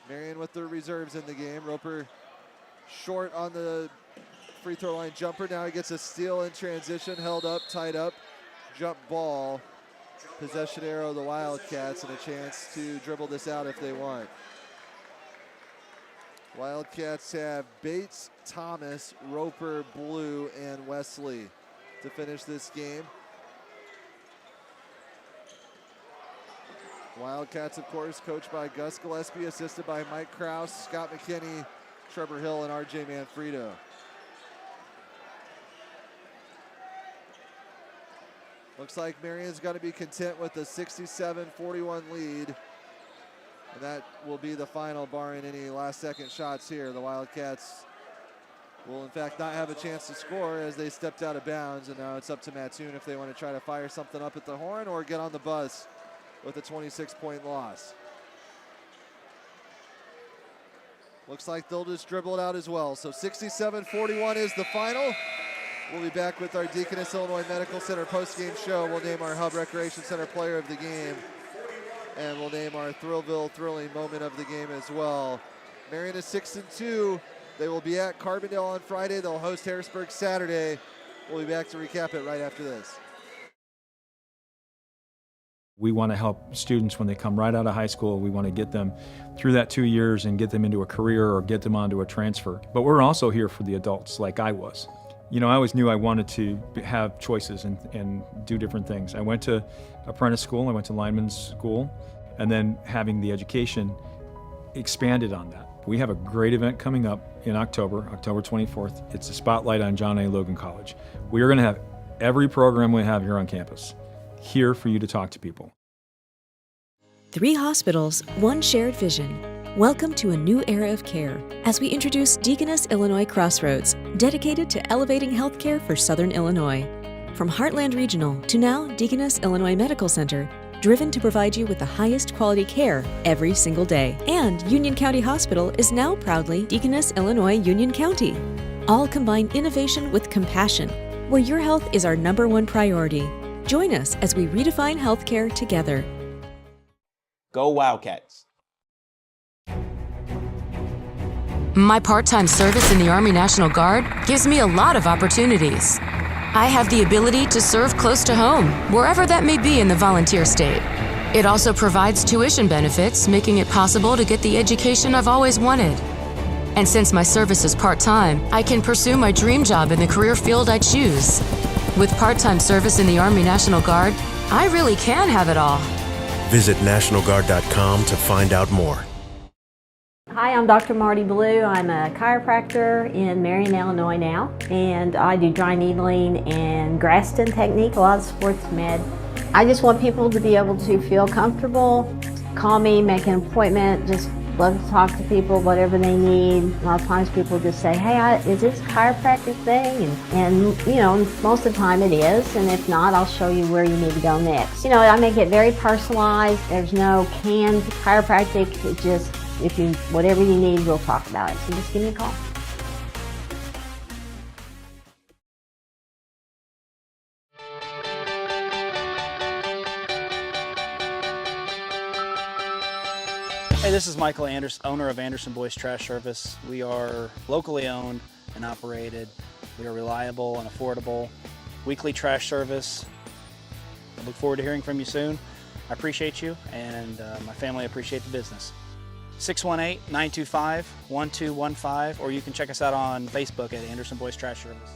Marion with their reserves in the game. Roper short on the free throw line jumper. Now he gets a steal in transition, held up, tied up, jump ball. Possession arrow of the Wildcats and a chance to dribble this out if they want. Wildcats have Bates, Thomas, Roper, Blue, and Wesley to finish this game. Wildcats, of course, coached by Gus Gillespie, assisted by Mike Krause, Scott McKinney, Trevor Hill, and RJ Manfredo. Looks like Marion's got to be content with the 67-41 lead. And that will be the final, barring any last-second shots here. The Wildcats will, in fact, not have a chance to score as they stepped out of bounds. And now it's up to Mattoon if they want to try to fire something up at the horn or get on the bus with a 26-point loss. Looks like they'll just dribble it out as well. So 67-41 is the final. We'll be back with our Deaconess Illinois Medical Center post-game show. We'll name our Hub Recreation Center player of the game. And we'll name our Thrillville thrilling moment of the game as well. Marion is 6-2. They will be at Carbondale on Friday. They'll host Harrisburg Saturday. We'll be back to recap it right after this. We want to help students when they come right out of high school. We want to get them through that 2 years and get them into a career or get them onto a transfer. But we're also here for the adults like I was. You know, I always knew I wanted to have choices and do different things. I went to apprentice school, I went to lineman's school, and then having the education expanded on that. We have a great event coming up in October 24th. It's a spotlight on John A. Logan College. We are going to have every program we have here on campus here for you to talk to people. 3 hospitals, 1 shared vision. Welcome to a new era of care as we introduce Deaconess Illinois Crossroads, dedicated to elevating healthcare for Southern Illinois. From Heartland Regional to now Deaconess Illinois Medical Center, driven to provide you with the highest quality care every single day. And Union County Hospital is now proudly Deaconess Illinois Union County. All combine innovation with compassion, where your health is our #1 priority. Join us as we redefine healthcare together. Go Wildcats. My part-time service in the Army National Guard gives me a lot of opportunities. I have the ability to serve close to home, wherever that may be in the volunteer state. It also provides tuition benefits, making it possible to get the education I've always wanted. And since my service is part-time, I can pursue my dream job in the career field I choose. With part-time service in the Army National Guard, I really can have it all. Visit NationalGuard.com to find out more. Hi, I'm Dr. Marty Blue. I'm a chiropractor in Marion, Illinois now, and I do dry needling and Graston technique, a lot of sports med. I just want people to be able to feel comfortable, call me, make an appointment, just love to talk to people, whatever they need. A lot of times people just say, hey, is this a chiropractic thing? And you know, most of the time it is, and if not, I'll show you where you need to go next. You know, I make it very personalized. There's no canned chiropractic. It just, whatever you need, we'll talk about it. So just give me a call. Hey, this is Michael Anderson, owner of Anderson Boys Trash Service. We are locally owned and operated. We are reliable and affordable. Weekly trash service. I look forward to hearing from you soon. I appreciate you, and my family appreciate the business. 618-925-1215, or you can check us out on Facebook at Anderson Boys Trash Service.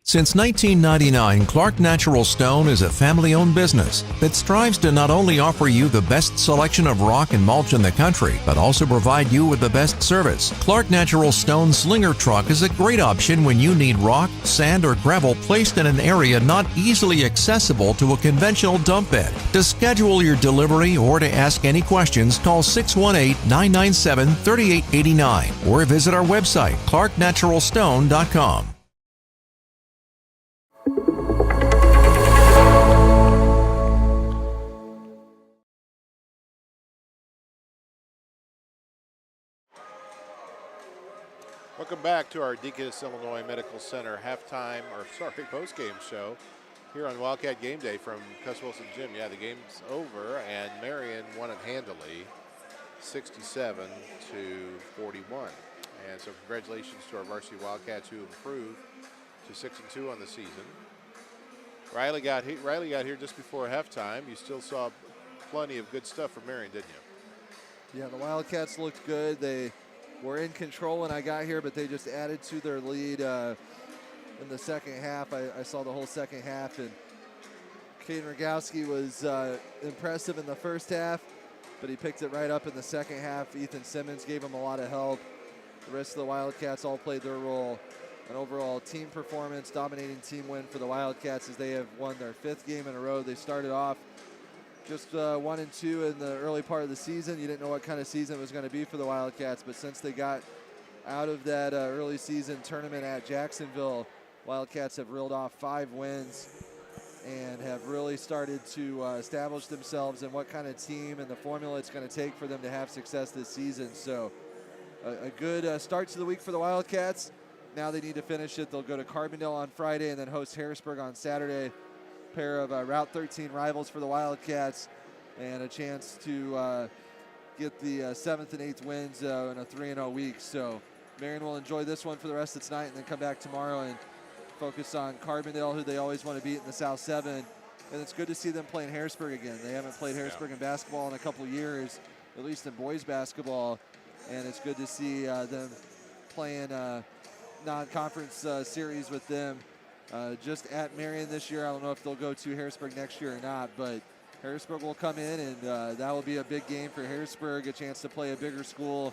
Since 1999, Clark Natural Stone is a family-owned business that strives to not only offer you the best selection of rock and mulch in the country, but also provide you with the best service. Clark Natural Stone Slinger Truck is a great option when you need rock, sand, or gravel placed in an area not easily accessible to a conventional dump bed. To schedule your delivery or to ask any questions, call 618-997-3889 or visit our website, clarknaturalstone.com. Welcome back to our Deaconess Illinois Medical Center post-game show here on Wildcat Game Day from Cuss Wilson Gym. Yeah, the game's over, and Marion won it handily, 67-41. And so congratulations to our varsity Wildcats, who improved to 6-2 on the season. Riley got here just before halftime. You still saw plenty of good stuff from Marion, didn't you? Yeah, the Wildcats looked good. They were in control when I got here, but they just added to their lead in the second half. I saw the whole second half, and Caden Rogowski was impressive in the first half, but he picked it right up in the second half. Ethan Simmons gave him a lot of help. The rest of the Wildcats all played their role. An overall team performance, dominating team win for the Wildcats as they have won their 5th game in a row. They started off just 1-2 in the early part of the season. You didn't know what kind of season it was going to be for the Wildcats, but since they got out of that early season tournament at Jacksonville, Wildcats have reeled off 5 wins and have really started to establish themselves in what kind of team and the formula it's going to take for them to have success this season. So a good start to the week for the Wildcats. Now they need to finish it. They'll go to Carbondale on Friday and then host Harrisburg on Saturday. Pair of Route 13 rivals for the Wildcats, and a chance to get the 7th and 8th wins in a 3-0 week. So Marion will enjoy this one for the rest of tonight and then come back tomorrow and focus on Carbondale, who they always want to beat in the South 7. And it's good to see them playing Harrisburg again. They haven't played Harrisburg in basketball in a couple years, at least in boys basketball, and it's good to see them playing non-conference series with them. Just at Marion this year. I don't know if they'll go to Harrisburg next year or not, but Harrisburg will come in, and that will be a big game for Harrisburg, a chance to play a bigger school.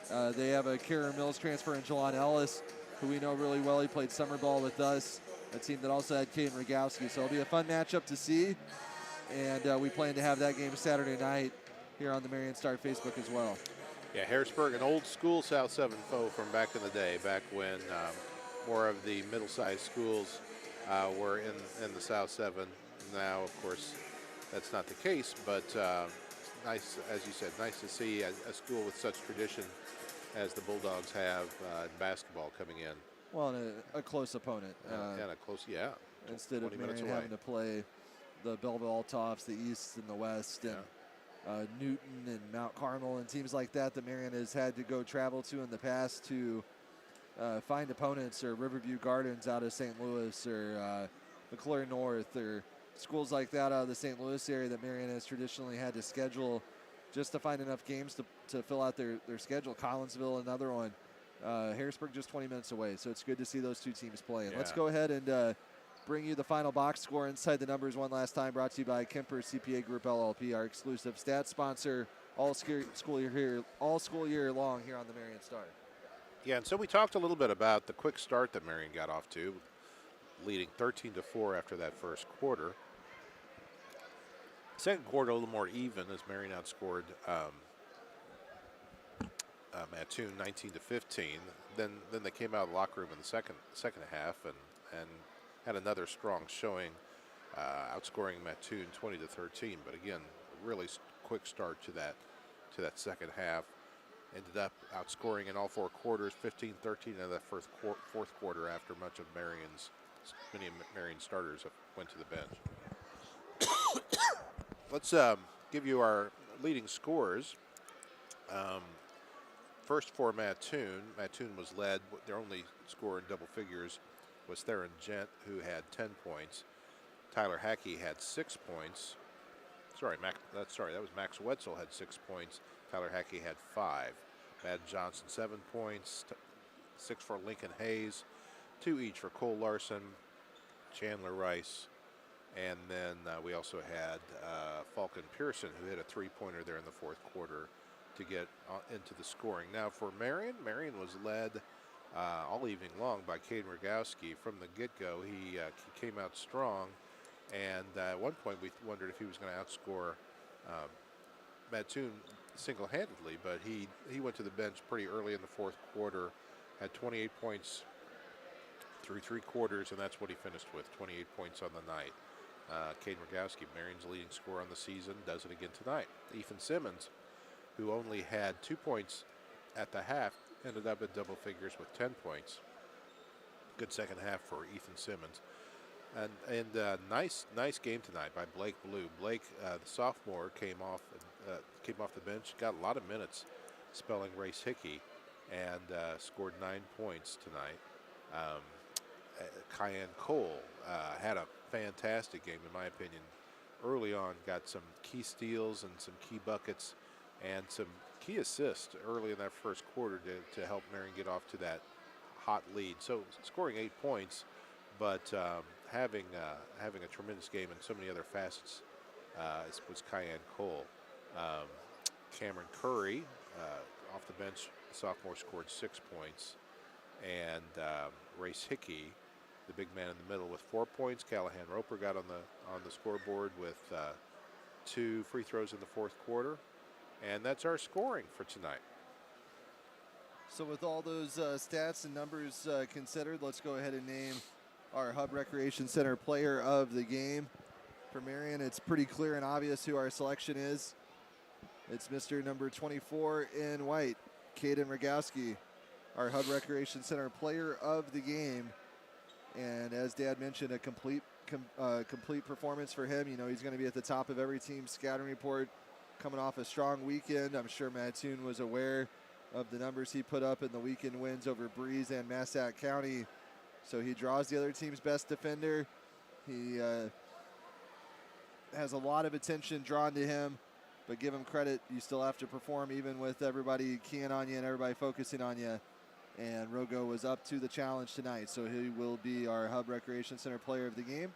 They have a Kara Mills transfer in Jelon Ellis, who we know really well. He played summer ball with us, a team that also had Caden Rogowski. So it'll be a fun matchup to see, and we plan to have that game Saturday night here on the Marion Star Facebook as well. Yeah, Harrisburg, an old school South 7 foe from back in the day, back when more of the middle-sized schools were in the South 7. Now, of course, that's not the case, but nice, as you said, nice to see a school with such tradition as the Bulldogs have in basketball coming in. Well, and a close opponent. And a close, yeah. Instead of Marion having to play the Belleville-Altoffs, the East and the West, and Newton and Mount Carmel and teams like that Marion has had to go travel to in the past to find opponents, or Riverview Gardens out of St. Louis, or McClure North, or schools like that out of the St. Louis area that Marion has traditionally had to schedule just to find enough games to fill out their schedule. Collinsville, another one. Harrisburg just 20 minutes away, so it's good to see those two teams play. And let's go ahead and bring you the final box score inside the numbers one last time, brought to you by Kemper CPA Group LLP, our exclusive stats sponsor all school year long here on the Marion Star. Yeah, and so we talked a little bit about the quick start that Marion got off to, leading 13-4 after that first quarter. Second quarter a little more even as Marion outscored Mattoon 19-15. Then they came out of the locker room in the second half and had another strong showing, outscoring Mattoon 20-13. But again, really quick start to that second half. Ended up outscoring in all four quarters, 15-13 in that fourth quarter after many of Marion's starters went to the bench. Let's give you our leading scores. First for Mattoon. Mattoon was led. Their only scorer in double figures was Theron Gent, who had 10 points. Tyler Hackey had 6 points. That was Max Wetzel had 6 points. Tyler Hackey had 5. Madden Johnson 7 points. 6 for Lincoln Hayes. 2 each for Cole Larson, Chandler Rice, and then we also had Falcon Pearson, who hit a 3-pointer there in the fourth quarter to get into the scoring. Now for Marion was led all evening long by Caden Rogowski. From the get-go, he came out strong, and at one point we wondered if he was going to outscore Mattoon single-handedly, but he went to the bench pretty early in the fourth quarter, had 28 points through 3 quarters, and that's what he finished with, 28 points on the night. Caden Rogowski, Marion's leading scorer on the season, does it again tonight. Ethan Simmons, who only had 2 points at the half, ended up at double figures with 10 points. Good second half for Ethan Simmons. And nice game tonight by Blake Blue. Blake, the sophomore, came off the bench, got a lot of minutes, spelling Race Hickey, and scored 9 points tonight. Cayenne Cole had a fantastic game, in my opinion. Early on, got some key steals and some key buckets and some key assists early in that first quarter to help Marion get off to that hot lead. So scoring 8 points, but having a tremendous game in so many other facets was Cayenne Cole. Cameron Curry, off the bench, the sophomore, scored 6 points. And Race Hickey, the big man in the middle, with 4 points. Callahan Roper got on the scoreboard with 2 free throws in the fourth quarter. And that's our scoring for tonight. So with all those stats and numbers considered, let's go ahead and name our Hub Recreation Center player of the game. For Marion, it's pretty clear and obvious who our selection is. It's Mr. number 24 in white, Caden Rogowski, our Hub Recreation Center player of the game. And as Dad mentioned, a complete performance for him. You know, he's going to be at the top of every team's scouting report, coming off a strong weekend. I'm sure Mattoon was aware of the numbers he put up in the weekend wins over Breeze and Massac County. So he draws the other team's best defender. He has a lot of attention drawn to him, but give him credit, you still have to perform even with everybody keying on you and everybody focusing on you. And Rogo was up to the challenge tonight, so he will be our Hub Recreation Center player of the game.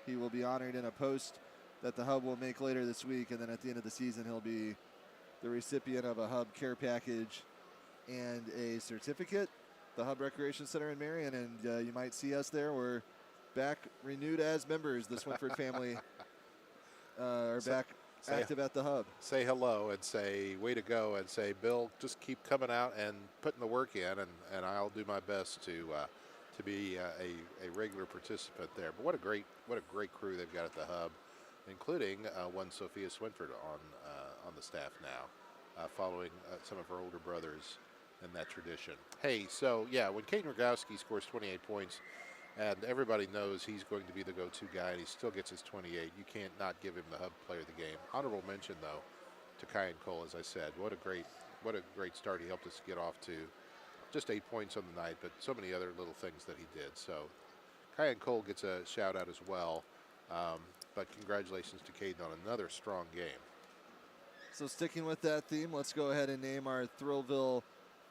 He will be honored in a post that the Hub will make later this week, and then at the end of the season, he'll be the recipient of a Hub care package and a certificate. The Hub Recreation Center in Marion, and you might see us there. We're back renewed as members. The Swinford family are back active at the Hub. Say hello and say way to go, and say, Bill, just keep coming out and putting the work in, and I'll do my best to be a regular participant there. But what a great crew they've got at the Hub, including one Sophia Swinford on the staff now, following some of her older brothers in that tradition. Hey, so yeah, when Caden Rogowski scores 28 points, and everybody knows he's going to be the go-to guy, and he still gets his 28, you can't not give him the Hub Player of the Game. Honorable mention, though, to Kyan Cole, as I said. What a great start. He helped us get off to just 8 points on the night, but so many other little things that he did. So Kyan Cole gets a shout-out as well, but congratulations to Caden on another strong game. So sticking with that theme, let's go ahead and name our Thrillville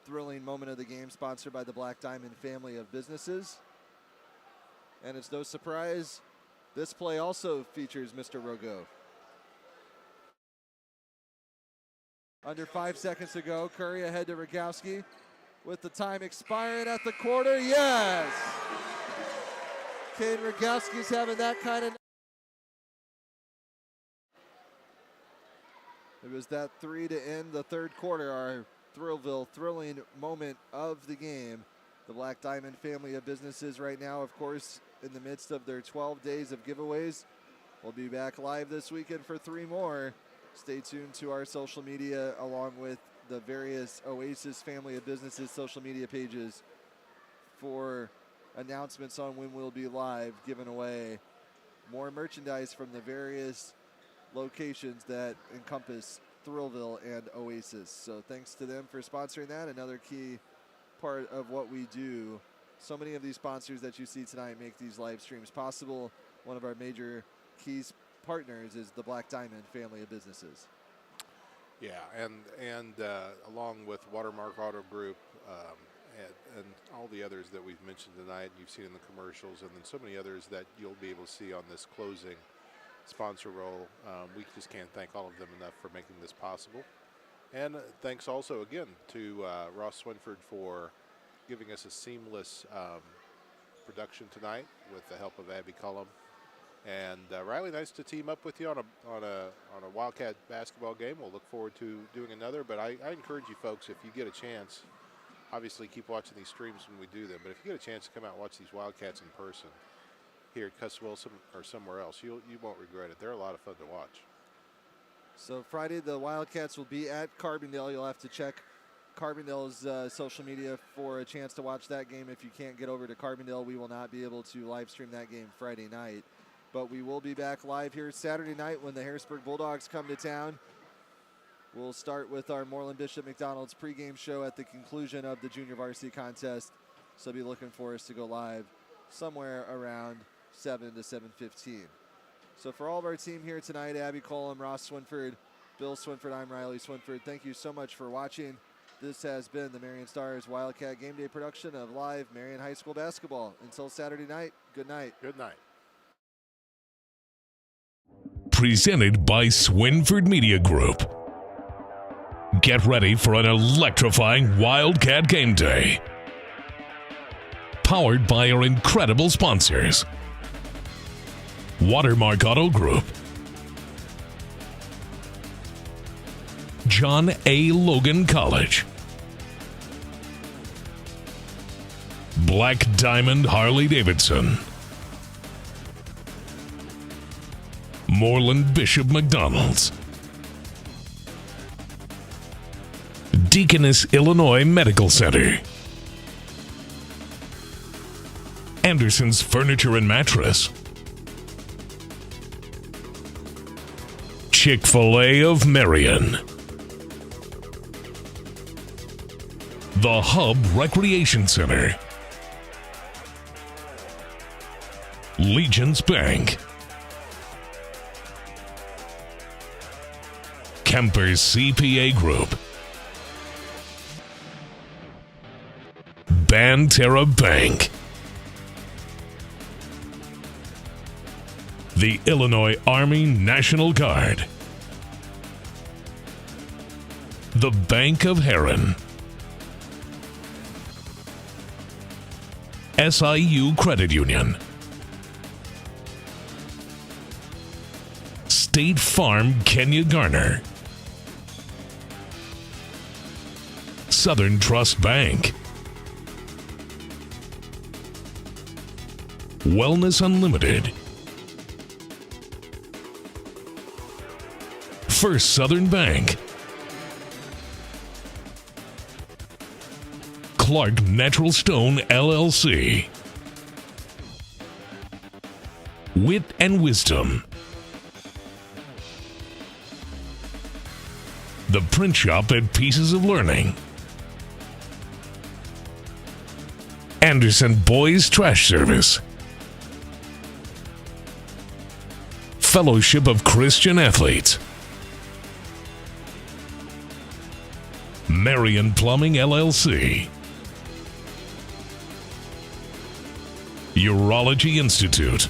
Thrilling Moment of the Game, sponsored by the Black Diamond family of businesses. And it's no surprise, this play also features Mr. Rogo. Under 5 seconds to go, Curry ahead to Rogowski with the time expiring at the quarter. Yes! Caden Rogowski's having that kind of... It was that 3 to end the third quarter, our Thrillville thrilling moment of the game. The Black Diamond family of businesses right now, of course, in the midst of their 12 days of giveaways. We'll be back live this weekend for 3 more. Stay tuned to our social media along with the various Oasis family of businesses social media pages for announcements on when we'll be live giving away more merchandise from the various locations that encompass Thrillville and Oasis. So thanks to them for sponsoring that. Another key part of what we do. So many of these sponsors that you see tonight make these live streams possible. One of our major key partners is the Black Diamond family of businesses. Yeah, and along with Watermark Auto Group and all the others that we've mentioned tonight, you've seen in the commercials, and then so many others that you'll be able to see on this closing sponsor role. We just can't thank all of them enough for making this possible. And thanks also again to Ross Swinford for giving us a seamless production tonight with the help of Abby Cullum. And Riley, nice to team up with you on a Wildcat basketball game. We'll look forward to doing another. But I encourage you folks, if you get a chance, obviously keep watching these streams when we do them. But if you get a chance to come out and watch these Wildcats in person here at Cuss Wilson or somewhere else, you won't regret it. They're a lot of fun to watch. So Friday, the Wildcats will be at Carbondale. You'll have to check Carbondale's social media for a chance to watch that game. If you can't get over to Carbondale, we will not be able to live stream that game Friday night. But we will be back live here Saturday night when the Harrisburg Bulldogs come to town. We'll start with our Moreland-Bishop McDonalds pregame show at the conclusion of the junior varsity contest. So be looking for us to go live somewhere around 7 to 7:15. So for all of our team here tonight, Abby Colum, Ross Swinford, Bill Swinford, I'm Riley Swinford. Thank you so much for watching. This has been the Marion Stars Wildcat Game Day production of live Marion High School basketball. Until Saturday night, good night. Good night. Presented by Swinford Media Group. Get ready for an electrifying Wildcat Game Day. Powered by our incredible sponsors. Watermark Auto Group. John A. Logan College. Black Diamond Harley Davidson. Moreland-Bishop McDonalds. Deaconess, Illinois Medical Center. Anderson's Furniture and Mattress. Chick-Fil-A of Marion. The Hub Recreation Center. Legence Bank. Kemper CPA Group. Banterra Bank. the Illinois Army National Guard, the Bank of Herrin, SIU Credit Union, State Farm Kenya Garner, SouthernTrust Bank, Wellness Unlimited, First Southern Bank, Clark Natural Stone LLC, Wit and Wisdom, the print shop at Pieces of Learning, Anderson Boys Trash Service, Fellowship of Christian Athletes, Marion Plumbing LLC, Urology Institute,